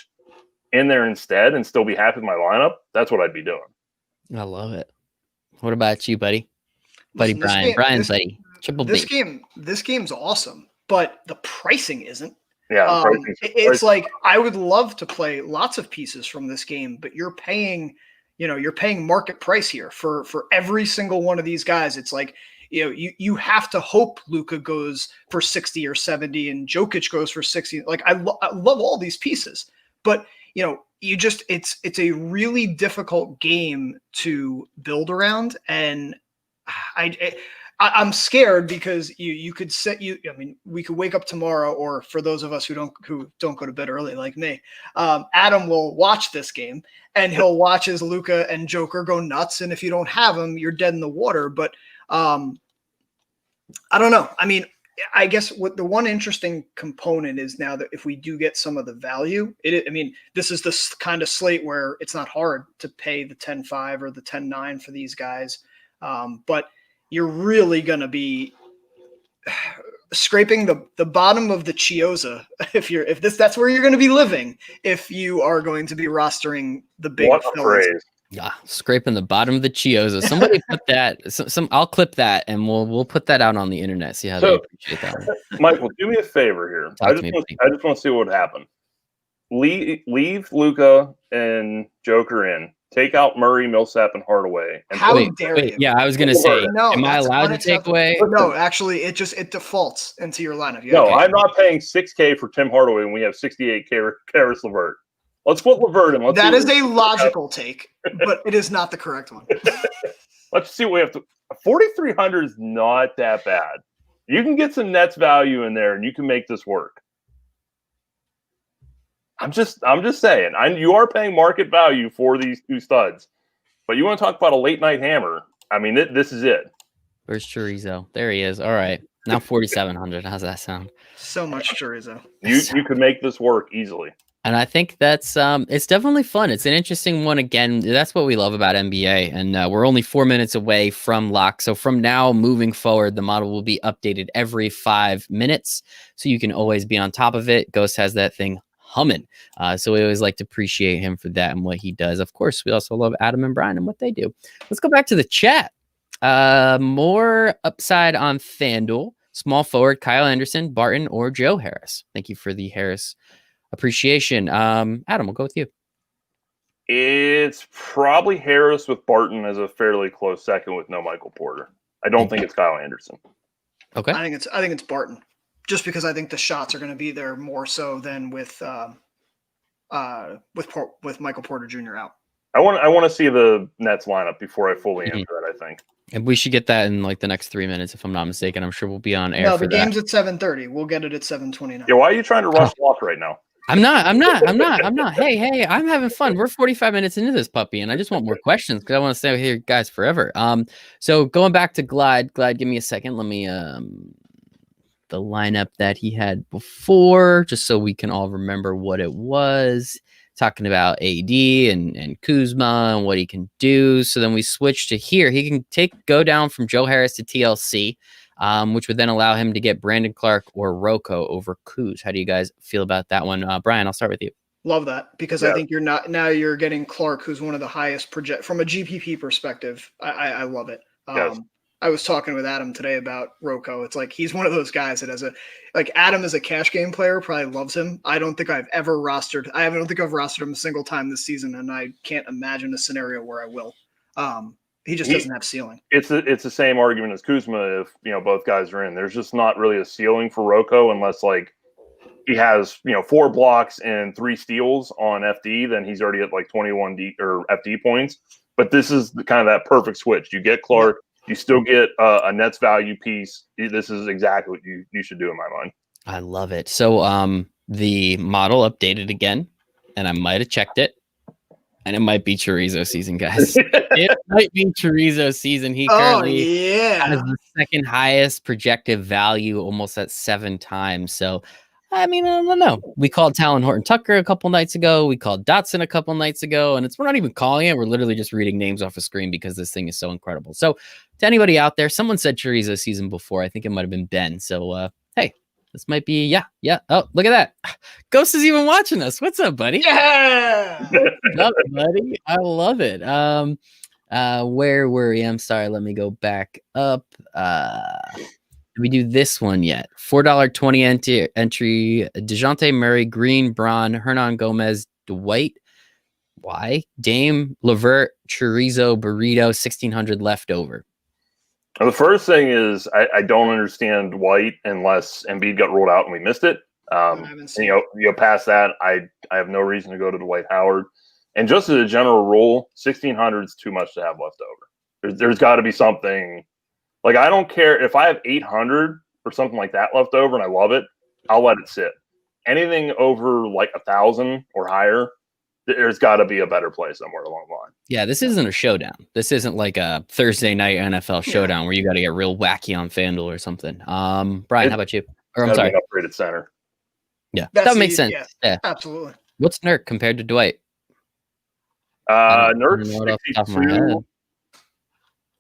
in there instead and still be happy with my lineup, that's what I'd be doing. I love it. What about you, buddy? Listen, Brian. Brian's buddy. Triple B. This game's awesome, but the pricing isn't. Yeah, it's like I would love to play lots of pieces from this game, but you're paying market price here for every single one of these guys. It's like, you have to hope Luka goes for 60 or 70 and Jokic goes for 60. Like I love all these pieces, but it's a really difficult game to build around, and I'm scared because we could wake up tomorrow, or for those of us who don't go to bed early like me, Adam will watch this game and he'll watch his Luka and Joker go nuts, and if you don't have him, you're dead in the water. But I don't know. I mean, I guess what the one interesting component is now that if we do get some of the value, this is the kind of slate where it's not hard to pay the 10-5 or the 10-9 for these guys. But you're really going to be scraping the bottom of the Chioza that's where you're going to be living if you are going to be rostering the big. What a phrase. Yeah, scraping the bottom of the Chioza. Somebody put that. I'll clip that, and we'll put that out on the internet. See how they appreciate that one. Michael, do me a favor here. I Talk to me, buddy. just want to see what would happen. Leave Luka and Joker in. Take out Murray, Millsap, and Hardaway. And How dare you? Yeah, I was gonna say, No, am I that's allowed to take away? No, actually, it defaults into your lineup. No, I'm not paying $6K for Tim Hardaway when we have $68K Karis LeVert. Let's put LeVert in. That is a logical take, but it is not the correct one. Let's see what we have to. 4,300 is not that bad. You can get some Nets value in there, and you can make this work. I'm just saying. You are paying market value for these two studs, but you want to talk about a late night hammer? I mean, this is it. Where's Chorizo? There he is. All right, now 4,700. How's that sound? So much chorizo. You could make this work easily. And I think that's it's definitely fun. It's an interesting one. Again, that's what we love about NBA. And we're only 4 minutes away from lock. So from now moving forward, the model will be updated every 5 minutes. So you can always be on top of it. Ghost has that thing humming. So we always like to appreciate him for that and what he does. Of course, we also love Adam and Brian and what they do. Let's go back to the chat. More upside on FanDuel. Small forward, Kyle Anderson, Barton, or Joe Harris. Thank you for the Harris appreciation. Adam, we'll go with you. It's probably Harris with Barton as a fairly close second with no Michael Porter. I don't think it's Kyle Anderson. Okay. I think it's Barton, just because I think the shots are going to be there more so than with Michael Porter Jr. out. I want to see the Nets lineup before I fully answer that, I think. And we should get that in like the next 3 minutes, if I'm not mistaken. I'm sure we'll be on air. No, the game's at 7:30. We'll get it at 7:29. Yeah, why are you trying to rush off right now? I'm not. Hey, I'm having fun. We're 45 minutes into this puppy, and I just want more questions because I want to stay here, guys, forever. So going back to Glide, give me a second. Let me the lineup that he had before, just so we can all remember what it was. Talking about AD and Kuzma and what he can do. So then we switch to here. He can go down from Joe Harris to TLC, which would then allow him to get Brandon Clark or Rocco over Kuz. How do you guys feel about that one? Brian, I'll start with you. Love that, because I think you're getting Clark, who's one of the highest from a GPP perspective. I love it. Yes. I was talking with Adam today about Rocco. It's like he's one of those guys that Adam as a cash game player probably loves him. I don't think I've rostered him a single time this season, and I can't imagine a scenario where I will. He just doesn't have ceiling. It's the same argument as Kuzma if both guys are in. There's just not really a ceiling for Rocco unless he has 4 blocks and 3 steals on FD, then he's already at 21 FD points. But this is kind of that perfect switch. You get Clark. You still get a Nets value piece. This is exactly what you should do in my mind. I love it. So the model updated again, and I might have checked it, and it might be Chorizo season, guys. It might be Chorizo season. He currently has the second highest projected value, almost at 7 times. So, I mean, I don't know. We called Talon Horton-Tucker a couple nights ago. We called Dotson a couple nights ago, and we're not even calling it. We're literally just reading names off a screen because this thing is so incredible. So to anybody out there, someone said Chorizo season before. I think it might have been Ben. So, hey, this might be, yeah. Oh, look at that. Ghost is even watching us. What's up, buddy? Yeah. What's up, buddy? I love it. Where were we? I'm sorry. Let me go back up. Did we do this one yet? $4.20 entry. DeJounte Murray, Green, Braun, Hernan Gomez, Dwight. Why? Dame, LeVert, Chorizo, Burrito, 1,600 left over. Well, the first thing is I don't understand Dwight unless Embiid got ruled out and we missed it. Past that, I have no reason to go to Dwight Howard. And just as a general rule, 1,600 is too much to have left over. There's got to be something. I don't care if I have 800 or something like that left over and I love it, I'll let it sit. Anything over 1,000 or higher, there's got to be a better play somewhere along the line. Yeah, this isn't a showdown. This isn't like a Thursday night NFL showdown where you got to get real wacky on FanDuel or something. Brian, how about you? Or I'm sorry, upgraded center. Yeah, that makes sense. Yeah, absolutely. What's Nurk compared to Dwight? Nurk's 62.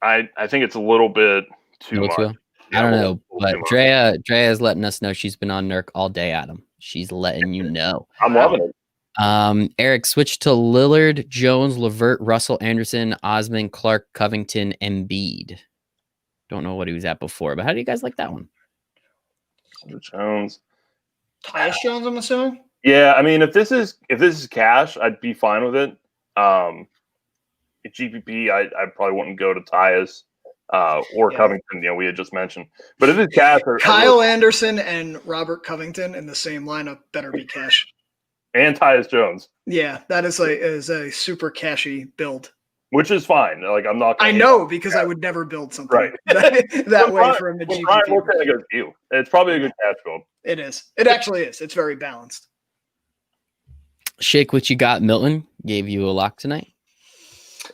I think it's a little bit too much. I don't know, but Drea is letting us know she's been on Nurk all day, Adam. She's letting you know. I'm loving it. Eric, switch to Lillard, Jones, LeVert, Russell, Anderson, Osman, Clark, Covington, Embiid. Don't know what he was at before, but how do you guys like that one? Jones. Tyus Jones, I'm assuming. Yeah, I mean, if this is cash, I'd be fine with it. If GPP, I probably wouldn't go to Tyus or Covington. You know, we had just mentioned. But if it's cash, Kyle Anderson and Robert Covington in the same lineup better be cash. And Tyus Jones. Yeah, that is a super cashy build. Which is fine. Like, I'm not. I know, because I would never build something that way from a GPP. It's probably a good cash build. It is. It actually is. It's very balanced. Shake what you got. Milton gave you a lock tonight.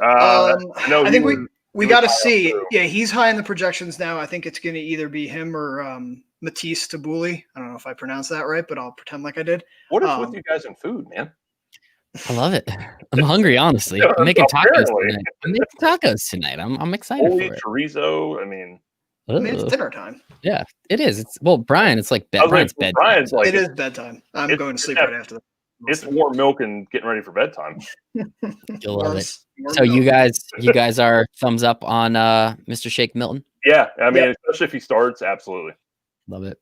No, I think we got to see. Yeah, he's high in the projections now. I think it's going to either be him or Matisse Tabuli. I don't know if I pronounced that right, but I'll pretend like I did. What is with you guys in food, man? I love it. I'm hungry, honestly. I'm making tacos tonight. I'm excited for it. Chorizo. I mean, it's dinner time. Yeah, it is. Brian. It's like Brian's bedtime. Brian's like, it is bedtime. I'm going to sleep right after that. It's warm milk and getting ready for bedtime. You'll love it. So you guys are thumbs up on Mr. Shake Milton? Yeah, I mean, especially if he starts, absolutely. Love it.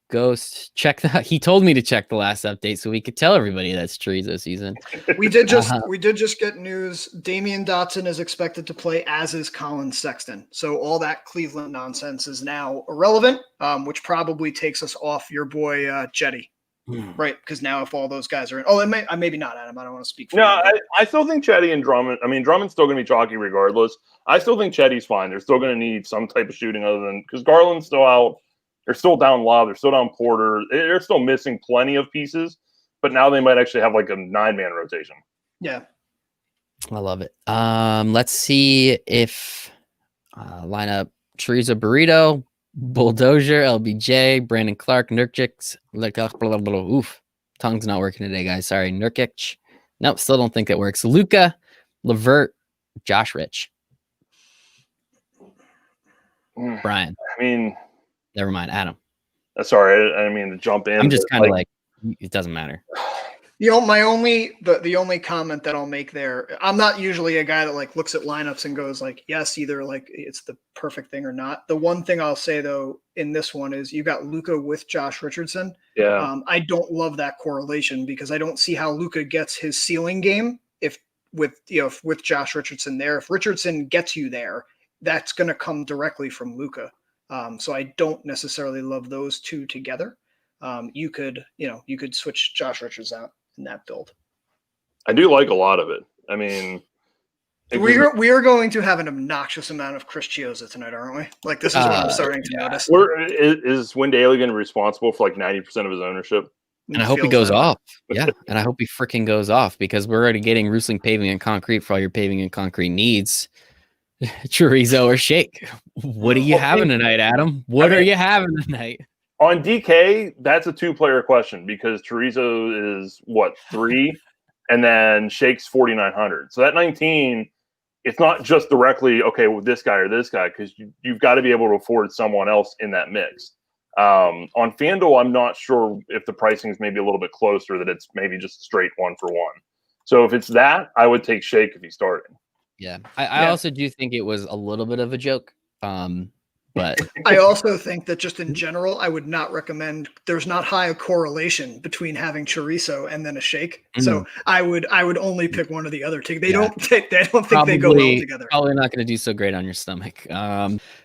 Ghost, check that. He told me to check the last update so we could tell everybody that's chorizo season. We did just get news. Damian Dotson is expected to play, as is Colin Sexton. So all that Cleveland nonsense is now irrelevant, which probably takes us off your boy Jetty. Right, because now if all those guys are in, maybe not, Adam. I don't want to speak for you. I still think Chetty and Drummond. I mean, Drummond's still going to be chalky regardless. I still think Chetty's fine. They're still going to need some type of shooting other than because Garland's still out. They're still down Love. They're still down Porter. They're still missing plenty of pieces, but now they might actually have like a 9-man rotation. Yeah, I love it. Let's see if lineup chorizo burrito. Bulldozer, LBJ, Brandon Clark, Nurkic. Oof, tongue's not working today, guys. Sorry, Nurkic. Nope, still don't think it works. Luka, LeVert, Josh Rich. Brian. I mean, never mind. Adam. Sorry, I mean to jump in. I'm just kind of like it doesn't matter. You know, the only comment that I'll make there, I'm not usually a guy that like looks at lineups and goes like, yes, either like it's the perfect thing or not. The one thing I'll say though in this one is you got Luka with Josh Richardson. Yeah. I don't love that correlation because I don't see how Luka gets his ceiling game with Josh Richardson there. If Richardson gets you there, that's going to come directly from Luka. So I don't necessarily love those two together. You could switch Josh Richards out in that build. I do like a lot of it. I mean, we are going to have an obnoxious amount of Chris Chiozza tonight, aren't we? Like this is what I'm starting to notice. Is Win Daly going to be responsible for like 90% of his ownership? And I hope he goes off. Yeah, and I hope he freaking goes off because we're already getting Rusling Paving and Concrete for all your paving and concrete needs. Chorizo or Shake. What are you having tonight, Adam? What are you having tonight? On DK, that's a 2-player question because Chorizo is 3, and then Shake's 4,900. So that 19, it's not just directly with this guy or this guy because you've got to be able to afford someone else in that mix. On FanDuel, I'm not sure if the pricing is maybe a little bit closer, that it's maybe just straight 1-for-1. So if it's that, I would take Shake if he's starting. Yeah, I also do think it was a little bit of a joke. But I also think that just in general, I would not recommend. There's not high a correlation between having chorizo and then a shake. Mm-hmm. So I would only pick one or the other. They don't think they go well together. Probably not going to do so great on your stomach.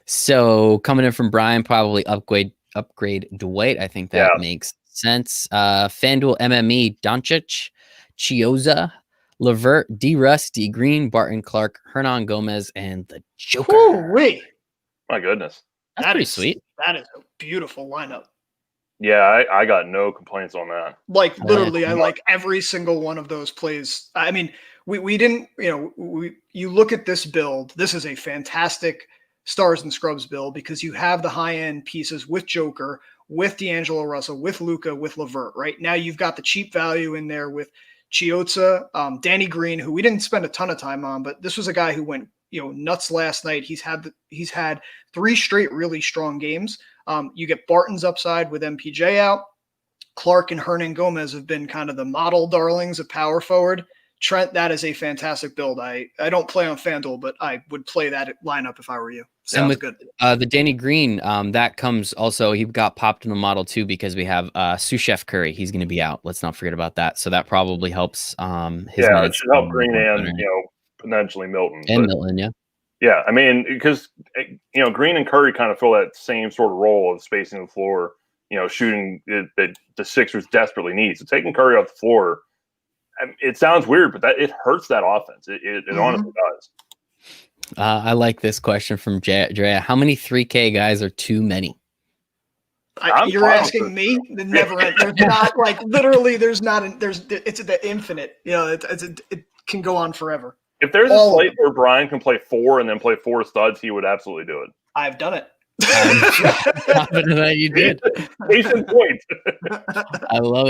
So coming in from Brian, probably upgrade Dwight. I think that makes sense. FanDuel MME Doncic, Chiozza, LeVert, D. Russ, D. Green, Barton Clark, Hernan Gomez, and the Joker. Ooh-wee. My goodness. That's pretty sweet. That is a beautiful lineup. Yeah, I got no complaints on that. Like literally, I like every single one of those plays. I mean, we didn't, you look at this build, this is a fantastic stars and scrubs build because you have the high end pieces with Joker, with D'Angelo Russell, with Luka, with LeVert, right? Now you've got the cheap value in there with Chiozza, Danny Green, who we didn't spend a ton of time on, but this was a guy who went nuts last night. He's had 3 straight really strong games. You get Barton's upside with MPJ out. Clark and Hernan Gomez have been kind of the model darlings of power forward. Trent, that is a fantastic build. I don't play on FanDuel, but I would play that lineup if I were you. Sounds good. The Danny Green, that comes also, he got popped in the model too because we have Sous Chef Curry. He's going to be out. Let's not forget about that. So that probably helps. It should help Green and potentially Milton. Milton, yeah. Yeah, I mean, because Green and Curry kind of fill that same sort of role of spacing the floor, shooting that the Sixers desperately need. So taking Curry off the floor, it sounds weird, but it hurts that offense. It honestly does. I like this question from Drea. How many 3K guys are too many? You're asking me? There's not like literally. It's the infinite. It can go on forever. If there's a slate where Brian can play 4 and then play 4 studs, he would absolutely do it. I've done it. I'm confident that you did. Case in point. I love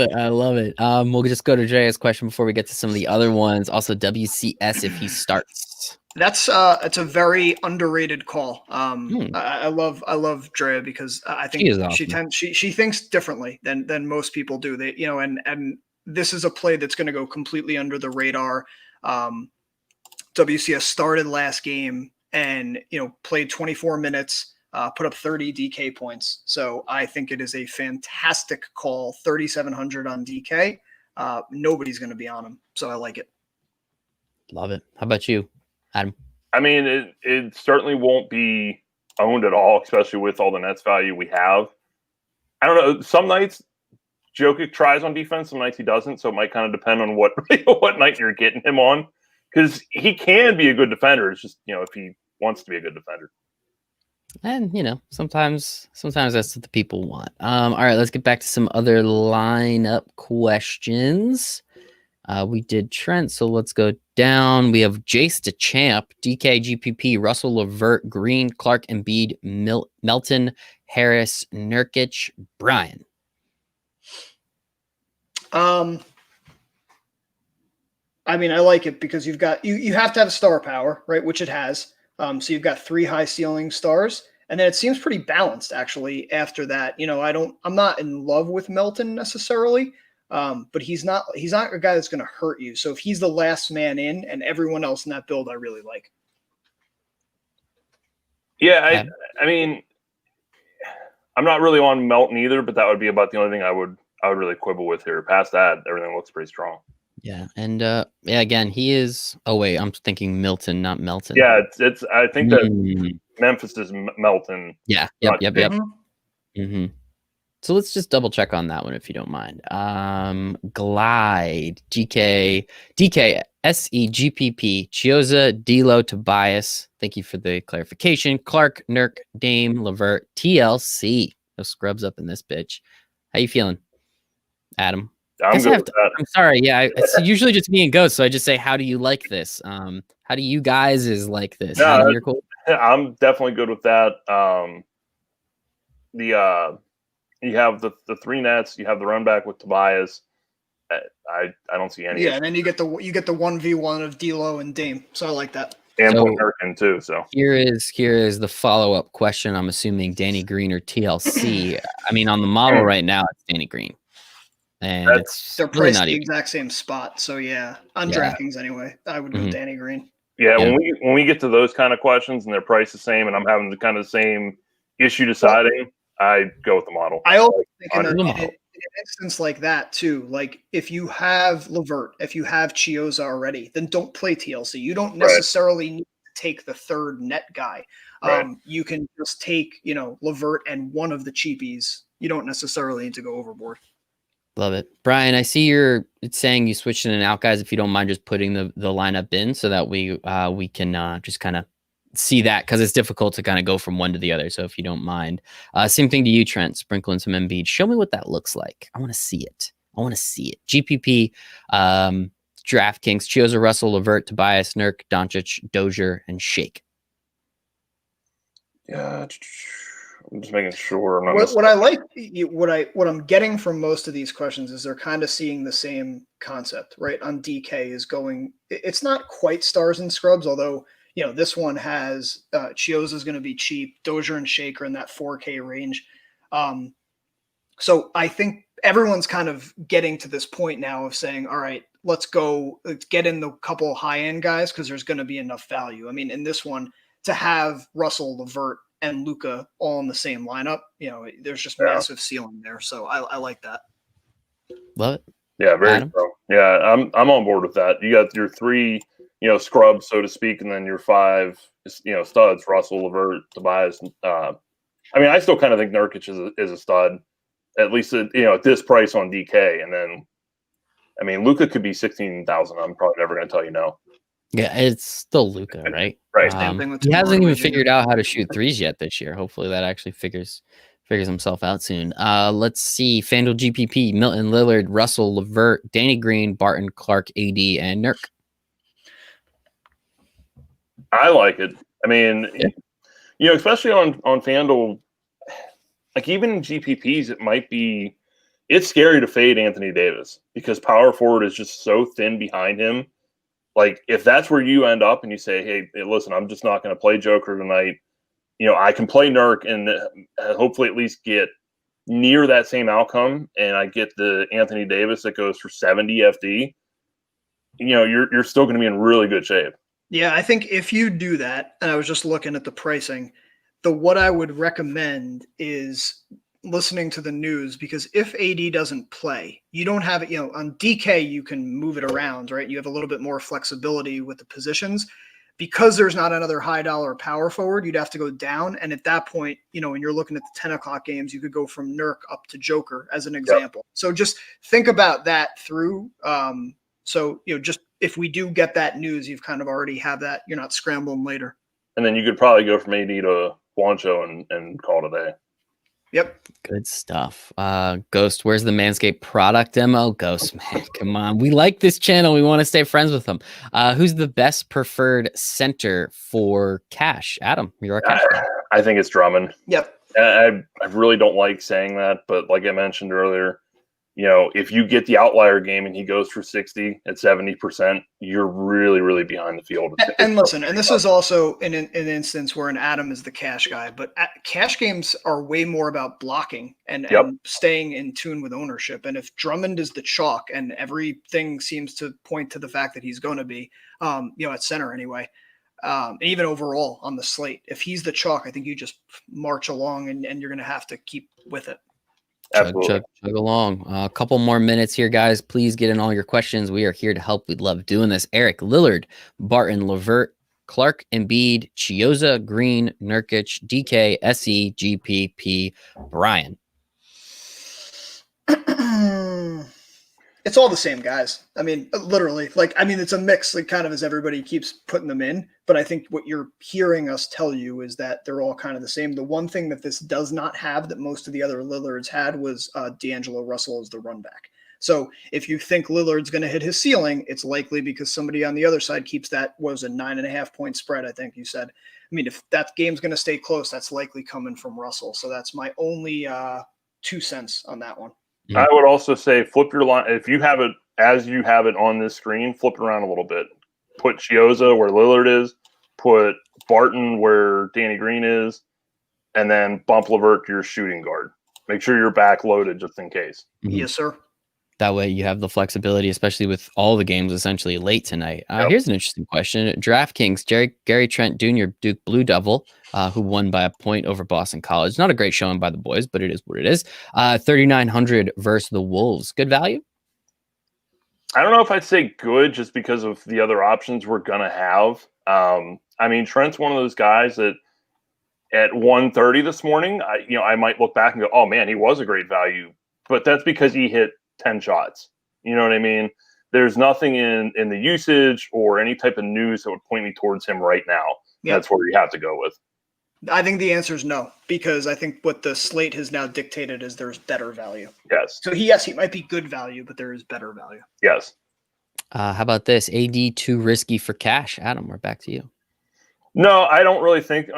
it. We'll just go to Drea's question before we get to some of the other ones. Also, WCS if he starts. That's it's a very underrated call. I love Drea because I think she thinks differently than most people do. And this is a play that's going to go completely under the radar. WCS started last game and played 24 minutes, put up 30 DK points. So I think it is a fantastic call. 3,700 on DK. Nobody's going to be on him, so I like it. Love it. How about you, Adam? I mean, it certainly won't be owned at all, especially with all the Nets value we have. I don't know. Some nights Jokic tries on defense, some nights he doesn't. So it might kind of depend on what night you're getting him on. Because he can be a good defender. It's just, if he wants to be a good defender. And, sometimes that's what the people want. All right, let's get back to some other lineup questions. We did Trent, so let's go down. We have Jace DeChamp, DK, GPP, Russell LeVert, Green, Clark, Embiid, Melton, Harris, Nurkic, Brian. I mean, I like it because you've got you have to have star power, right? Which it has. So you've got 3 high ceiling stars, and then it seems pretty balanced actually. After that, I'm not in love with Melton necessarily, but he's not a guy that's going to hurt you. So if he's the last man in, and everyone else in that build, I really like. Yeah, I mean, I'm not really on Melton either, but that would be about the only thing I would really quibble with here. Past that, everything looks pretty strong. Yeah, and again, he is. Oh wait, I'm thinking Milton, not Melton. Yeah, it's. I think that Memphis is Melton. Yeah. Yep. Mm-hmm. So let's just double check on that one if you don't mind. Glide, GK, DK, SE, GPP, Chioza, D'Lo, Tobias. Thank you for the clarification. Clark, Nurk, Dame, LeVert, TLC. No scrubs up in this bitch. How you feeling, Adam? I'm good with that. I'm sorry. Yeah, it's usually just me and Ghost, so I just say, "How do you like this? How do you guys like this?" No, I'm definitely good with that. You have the 3 Nets. You have the run back with Tobias. I don't see any. Yeah, and then you get the 1v1 of D'Lo and Dame. So I like that. And put Nurkin too. So here is the follow-up question. I'm assuming Danny Green or TLC. I mean, on the model right now, it's Danny Green. And they're priced the exact same spot. So yeah, on DraftKings anyway, I would go Danny Green. Yeah, when we get to those kind of questions and they're priced the same, and I'm having the kind of same issue deciding, I go with the model. I also think in an instance like that too, like if you have LeVert, if you have Chioza already, then don't play TLC. You don't necessarily need to take the 3rd net guy. You can just take LeVert and one of the cheapies. You don't necessarily need to go overboard. Love it. Brian, I see it's saying you switched in and out, guys. If you don't mind just putting the lineup in so that we can just kind of see that, because it's difficult to kind of go from one to the other. So if you don't mind. Same thing to you, Trent, sprinkling some Embiid. Show me what that looks like. I want to see it. GPP, DraftKings, Chioza, Russell, LeVert, Tobias, Nurk, Doncic, Dozier, and Shake. Yeah. I'm just making sure. What I'm getting from most of these questions is they're kind of seeing the same concept, right? On DK is going, it's not quite stars and scrubs, although, this one has Chioza is going to be cheap. Dozier and Shake are in that 4K range. So I think everyone's kind of getting to this point now of saying, all right, let's get in the couple high end guys because there's going to be enough value. I mean, in this one, to have Russell, LeVert, and Luka all in the same lineup, there's just massive ceiling there. So I like that. Love it. Yeah, very strong. Yeah, I'm on board with that. You got your 3, scrubs, so to speak, and then your 5, studs: Russell, LeVert, Tobias. I still kind of think Nurkic is a stud, at least at this price on DK. And then, Luka could be 16,000. I'm probably never going to tell you no. Yeah, it's still Luka, right? Right. He hasn't even figured out how to shoot threes yet this year. Hopefully that actually figures himself out soon. Let's see. FanDuel GPP, Milton, Lillard, Russell, LeVert, Danny Green, Barton, Clark, AD, and Nurk. I like it. Especially on FanDuel, like even in GPPs, it's scary to fade Anthony Davis because power forward is just so thin behind him. Like, if that's where you end up and you say, hey, listen, I'm just not going to play Joker tonight, I can play Nurk and hopefully at least get near that same outcome, and I get the Anthony Davis that goes for 70 FD, you're still going to be in really good shape. Yeah, I think if you do that, and I was just looking at the pricing, what I would recommend is listening to the news, because if AD doesn't play, you don't have it, on DK, you can move it around, right? You have a little bit more flexibility with the positions. Because there's not another high dollar power forward, you'd have to go down. And at that point, when you're looking at the 10 o'clock games, you could go from Nurk up to Joker as an example. Yep. So just think about that through. Just if we do get that news, you've kind of already have that. You're not scrambling later. And then you could probably go from AD to Juancho and call it a day. Yep. Good stuff. Ghost, where's the Manscaped product demo? Ghost, man, come on. We like this channel. We want to stay friends with them. Who's the best preferred center for cash? Adam, you're a cash guy. I think it's Drummond. Yep. I really don't like saying that, but like I mentioned earlier, if you get the outlier game and he goes for 60 at 70%, you're really, really behind the field. And listen, and this is also an instance where an Adam is the cash guy, but cash games are way more about blocking and staying in tune with ownership. And if Drummond is the chalk, and everything seems to point to the fact that he's going to be, at center anyway, even overall on the slate, if he's the chalk, I think you just march along and you're going to have to keep with it. Chug along. A couple more minutes here, guys. Please get in all your questions. We are here to help. We love doing this. Eric, Lillard, Barton, LeVert, Clark, Embiid, Chioza, Green, Nurkic, DK, SE, GPP, Brian. It's all the same guys. Literally, it's a mix, kind of as everybody keeps putting them in. But I think what you're hearing us tell you is that they're all kind of the same. The one thing that this does not have that most of the other Lillards had was D'Angelo Russell as the run back. So if you think Lillard's going to hit his ceiling, it's likely because somebody on the other side keeps that, was a 9.5 point spread, I think you said. If that game's going to stay close, that's likely coming from Russell. So that's my only 2 cents on that one. I would also say flip your line. If you have it as you have it on this screen, flip it around a little bit. Put Chioza where Lillard is, put Barton where Danny Green is, and then bump LeVert to your shooting guard. Make sure you're back loaded just in case. Yes, sir. That way you have the flexibility, especially with all the games essentially late tonight. Here's an interesting question. DraftKings, Gary Trent Jr., Duke Blue Devil, who won by a point over Boston College. Not a great showing by the boys, but it is what it is. 3,900 versus the Wolves. Good value? I don't know if I'd say good just because of the other options we're going to have. Trent's one of those guys that at 1:30 this morning, I might look back and go, oh, man, he was a great value. But that's because he hit 10 shots. You know what I mean? There's nothing in the usage or any type of news that would point me towards him right now. Yep. That's where you have to go with. I think the answer is no, because I think what the slate has now dictated is there's better value. Yes. So he might be good value, but there is better value. Yes. How about this? AD too risky for cash. Adam, we're back to you. No, I don't really think.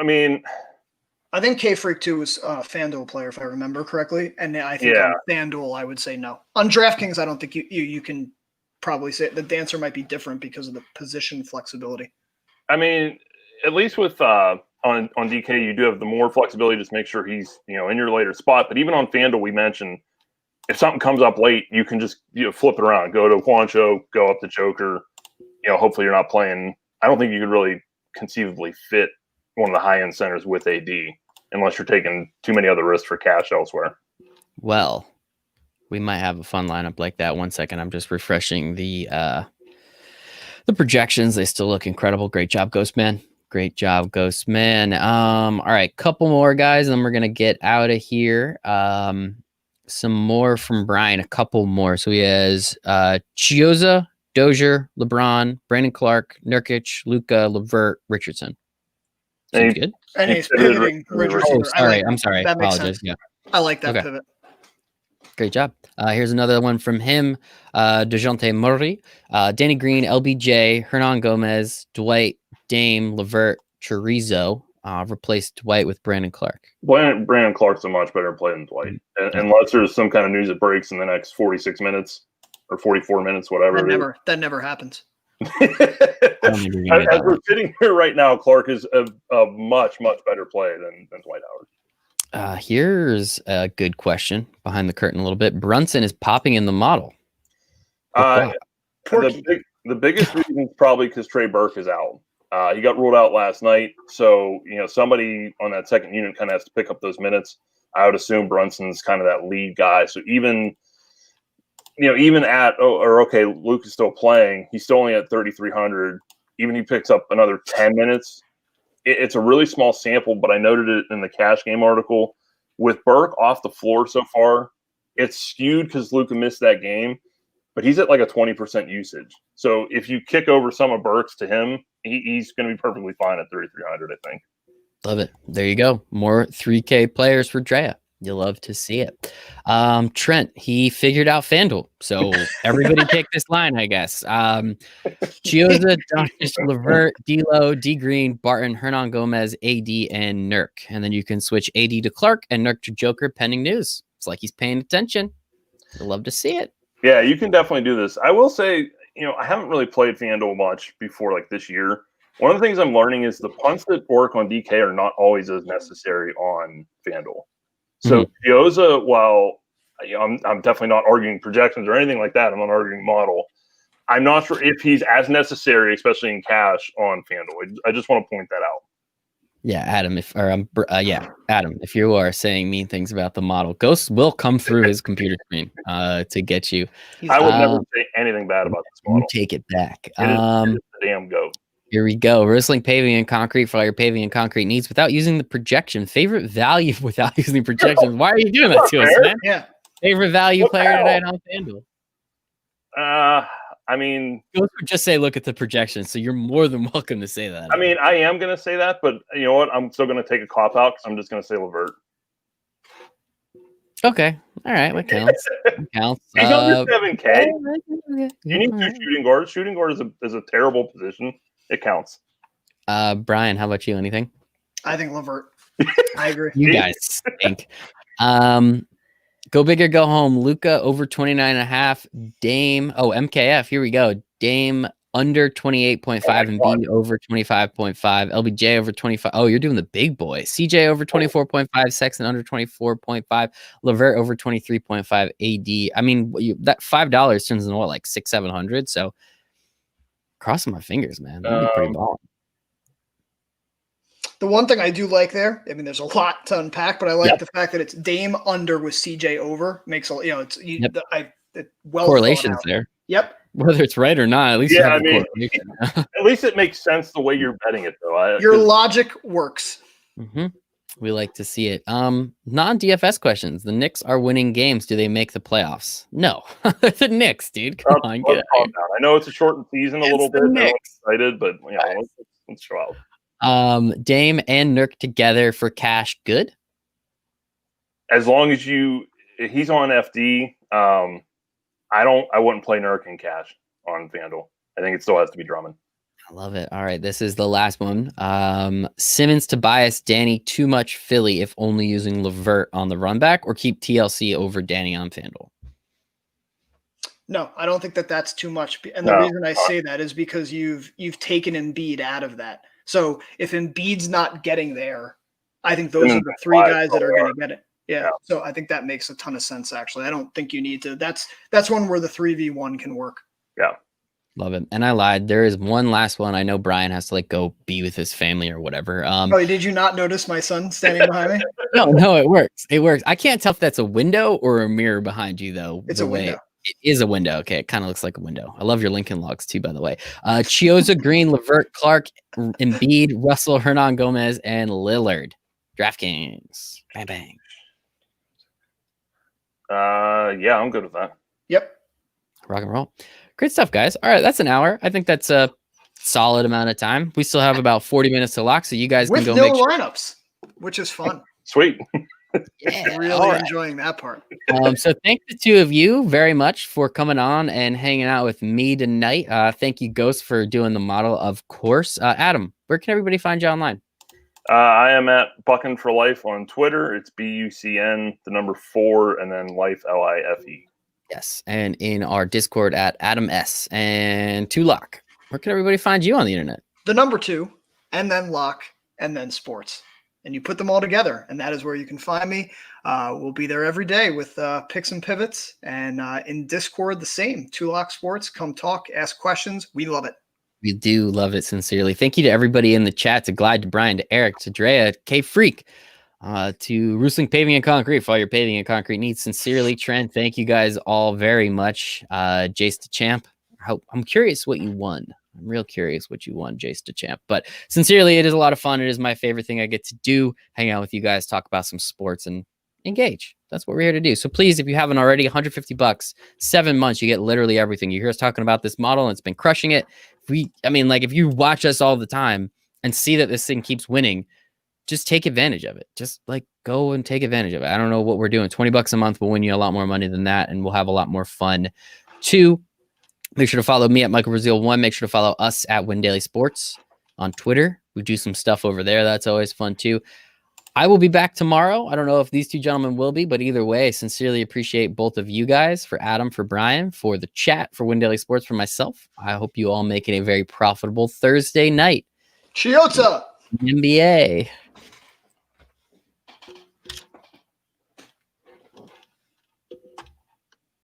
I think K-Freak 2 was a FanDuel player, if I remember correctly. And I think on FanDuel, I would say no. On DraftKings, I don't think you can probably say the answer might be different because of the position flexibility. At least with on DK, you do have the more flexibility. Just make sure he's in your later spot. But even on FanDuel, we mentioned if something comes up late, you can just flip it around, go to Juancho, go up to Joker. Hopefully you're not playing. I don't think you could really conceivably fit one of the high end centers with AD unless you're taking too many other risks for cash elsewhere. Well, we might have a fun lineup like that. 1 second, I'm just refreshing the projections. They still look incredible. Great job, Ghost Man. Great job, Ghost Man. All right, couple more guys, and then we're gonna get out of here. Some more from Brian. A couple more. So he has Chioza, Dozier, LeBron, Brandon Clark, Nurkic, Luka, LeVert, Richardson. Seems good. And he's pivoting Richardson. Oh, sorry. I'm sorry. That makes Apologize. sense. Yeah. I like that pivot. Great job. Here's another one from him. DeJounte Murray, Danny Green, LBJ, Hernan Gomez, Dwight, Dame, LeVert, Chorizo. Replaced Dwight with Brandon Clark. Brandon Clark's a much better play than Dwight. Unless there's some kind of news that breaks in the next 46 minutes or 44 minutes, whatever. That never happens. As we're sitting here right now, Clark is a much, much better play than Dwight Howard. Here's a good question behind the curtain a little bit. Brunson is popping in the model. The biggest reason is probably because Trey Burke is out. He got ruled out last night. So, somebody on that second unit kind of has to pick up those minutes. I would assume Brunson's kind of that lead guy. So even at, Luke is still playing. He's still only at 3,300. Even he picks up another 10 minutes. It's a really small sample, but I noted it in the cash game article. With Burke off the floor so far, it's skewed because Luka missed that game, but he's at like a 20% usage. So if you kick over some of Burke's to him, he's going to be perfectly fine at 3,300, I think. Love it. There you go. More 3K players for Drea. You'll love to see it. Trent, he figured out FanDuel. So everybody take this line, I guess. Chioza, Doncic, LeVert, D'Lo, D Green, Barton, Hernan Gomez, AD, and Nurk. And then you can switch AD to Clark and Nurk to Joker pending news. It's like he's paying attention. You'll love to see it. Yeah, you can definitely do this. I will say, I haven't really played FanDuel much before like this year. One of the things I'm learning is the punts that work on DK are not always as necessary on FanDuel. So Chioza, while I'm definitely not arguing projections or anything like that, I'm not arguing model. I'm not sure if he's as necessary, especially in cash, on FanDuel. I just want to point that out. Yeah, Adam. Adam. If you are saying mean things about the model, Ghost will come through his computer screen to get you. I would never say anything bad about this model. You take it back. It is the damn goat. Here we go. Rizzling paving and concrete for all your paving and concrete needs without using the projection. Favorite value without using the projection. Why are you doing that to us, man? Yeah. Favorite value player tonight on FanDuel. I mean, Ghost would just say, look at the projection. So you're more than welcome to say that. I mean, I am going to say that, but you know what? I'm still going to take a cop out because I'm just going to say LeVert. Okay. All right. What counts? Counts. He's under 7K. You need two shooting guards. Shooting guard is a terrible position. It counts. Brian, how about you? Anything? I think LeVert. I agree. You guys stink. Go big or go home. Luka over 29.5. Dame. Oh, MKF. Here we go. Dame under 28.5 and Embiid over 25.5. LBJ over 25. Oh, you're doing the big boy. CJ over 24.5. Sexton under 24.5. LeVert over 23.5. AD. I mean, that $5 turns into what, like 600-700. So crossing my fingers, man. That'd be pretty balling. The one thing I do like there, I mean, there's a lot to unpack, but I like the fact that it's Dame under with CJ over. Makes a correlations there. Yep. Whether it's right or not, at least at least it makes sense the way you're betting it, though. Your logic works. Mm-hmm. We like to see it. Non-DFS questions. The Knicks are winning games. Do they make the playoffs? No. The Knicks, dude. Come on, get calm down. I know it's a shortened season a little bit. I'm excited, but let's show out. Dame and Nurk together for cash, good? As long as he's on FD, I wouldn't play Nurk in cash on FanDuel. I think it still has to be Drummond. I love it. All right, this is the last one. Simmons, Tobias, Danny, too much Philly if only using LeVert on the run back, or keep TLC over Danny on FanDuel? No, I don't think that's too much. And the reason I say that is because you've taken Embiid out of that. So if Embiid's not getting there, I think those are the three guys that are going to get it. Yeah. So I think that makes a ton of sense, actually. I don't think you need to. That's one where the 3v1 can work. Yeah. Love it. And I lied. There is one last one. I know Brian has to like go be with his family or whatever. Oh, did you not notice my son standing behind me? No, it works. It works. I can't tell if that's a window or a mirror behind you, though. It's a window. It is a window. Okay, it kind of looks like a window. I love your Lincoln Logs too, by the way. Chioza, Green, Levert, Clark, Embiid, Russell, Hernan Gomez, and Lillard. DraftKings. Bang bang. Yeah, I'm good with that. Yep. Rock and roll. Great stuff, guys. All right, that's an hour. I think that's a solid amount of time. We still have about 40 minutes to lock, so you guys with can go no make sure. lineups, which is fun. Sweet. Yeah, really enjoying that part. So thank the two of you very much for coming on and hanging out with me tonight. Thank you, Ghost, for doing the model, of course. Adam, where can everybody find you online? I am at Buckin for Life on Twitter. It's BUCN, the number 4, and then Life, LIFE. Yes, and in our Discord at Adam S. And 2Lock. Where can everybody find you on the internet? The number 2, and then Lock, and then Sports. And you put them all together, and that is where you can find me. We'll be there every day with picks and pivots, and in Discord, the same. 2Lock Sports. Come talk, ask questions. We love it. We do love it sincerely. Thank you to everybody in the chat, to Glide, to Brian, to Eric, to Drea, K Freak, to Roosling Paving and Concrete for all your paving and concrete needs. Sincerely, Trent. Thank you guys all very much. Jace the Champ. I'm curious what you won. I'm real curious what you won, Jace the Champ. But sincerely, it is a lot of fun. It is my favorite thing I get to do. Hang out with you guys, talk about some sports, and engage. That's what we're here to do. So please, if you haven't already, $150, 7 months, you get literally everything. You hear us talking about this model, and it's been crushing it. If you watch us all the time and see that this thing keeps winning, just take advantage of it. Just like go and take advantage of it. I don't know what we're doing. $20 a month will win you a lot more money than that, and we'll have a lot more fun too. Make sure to follow me at Michael Brazil 1. Make sure to follow us at Win Daily Sports on Twitter. We do some stuff over there. That's always fun too. I will be back tomorrow. I don't know if these two gentlemen will be, but either way, I sincerely appreciate both of you guys, for Adam, for Brian, for the chat, for Win Daily Sports, for myself. I hope you all make it a very profitable Thursday night. Chiota! NBA.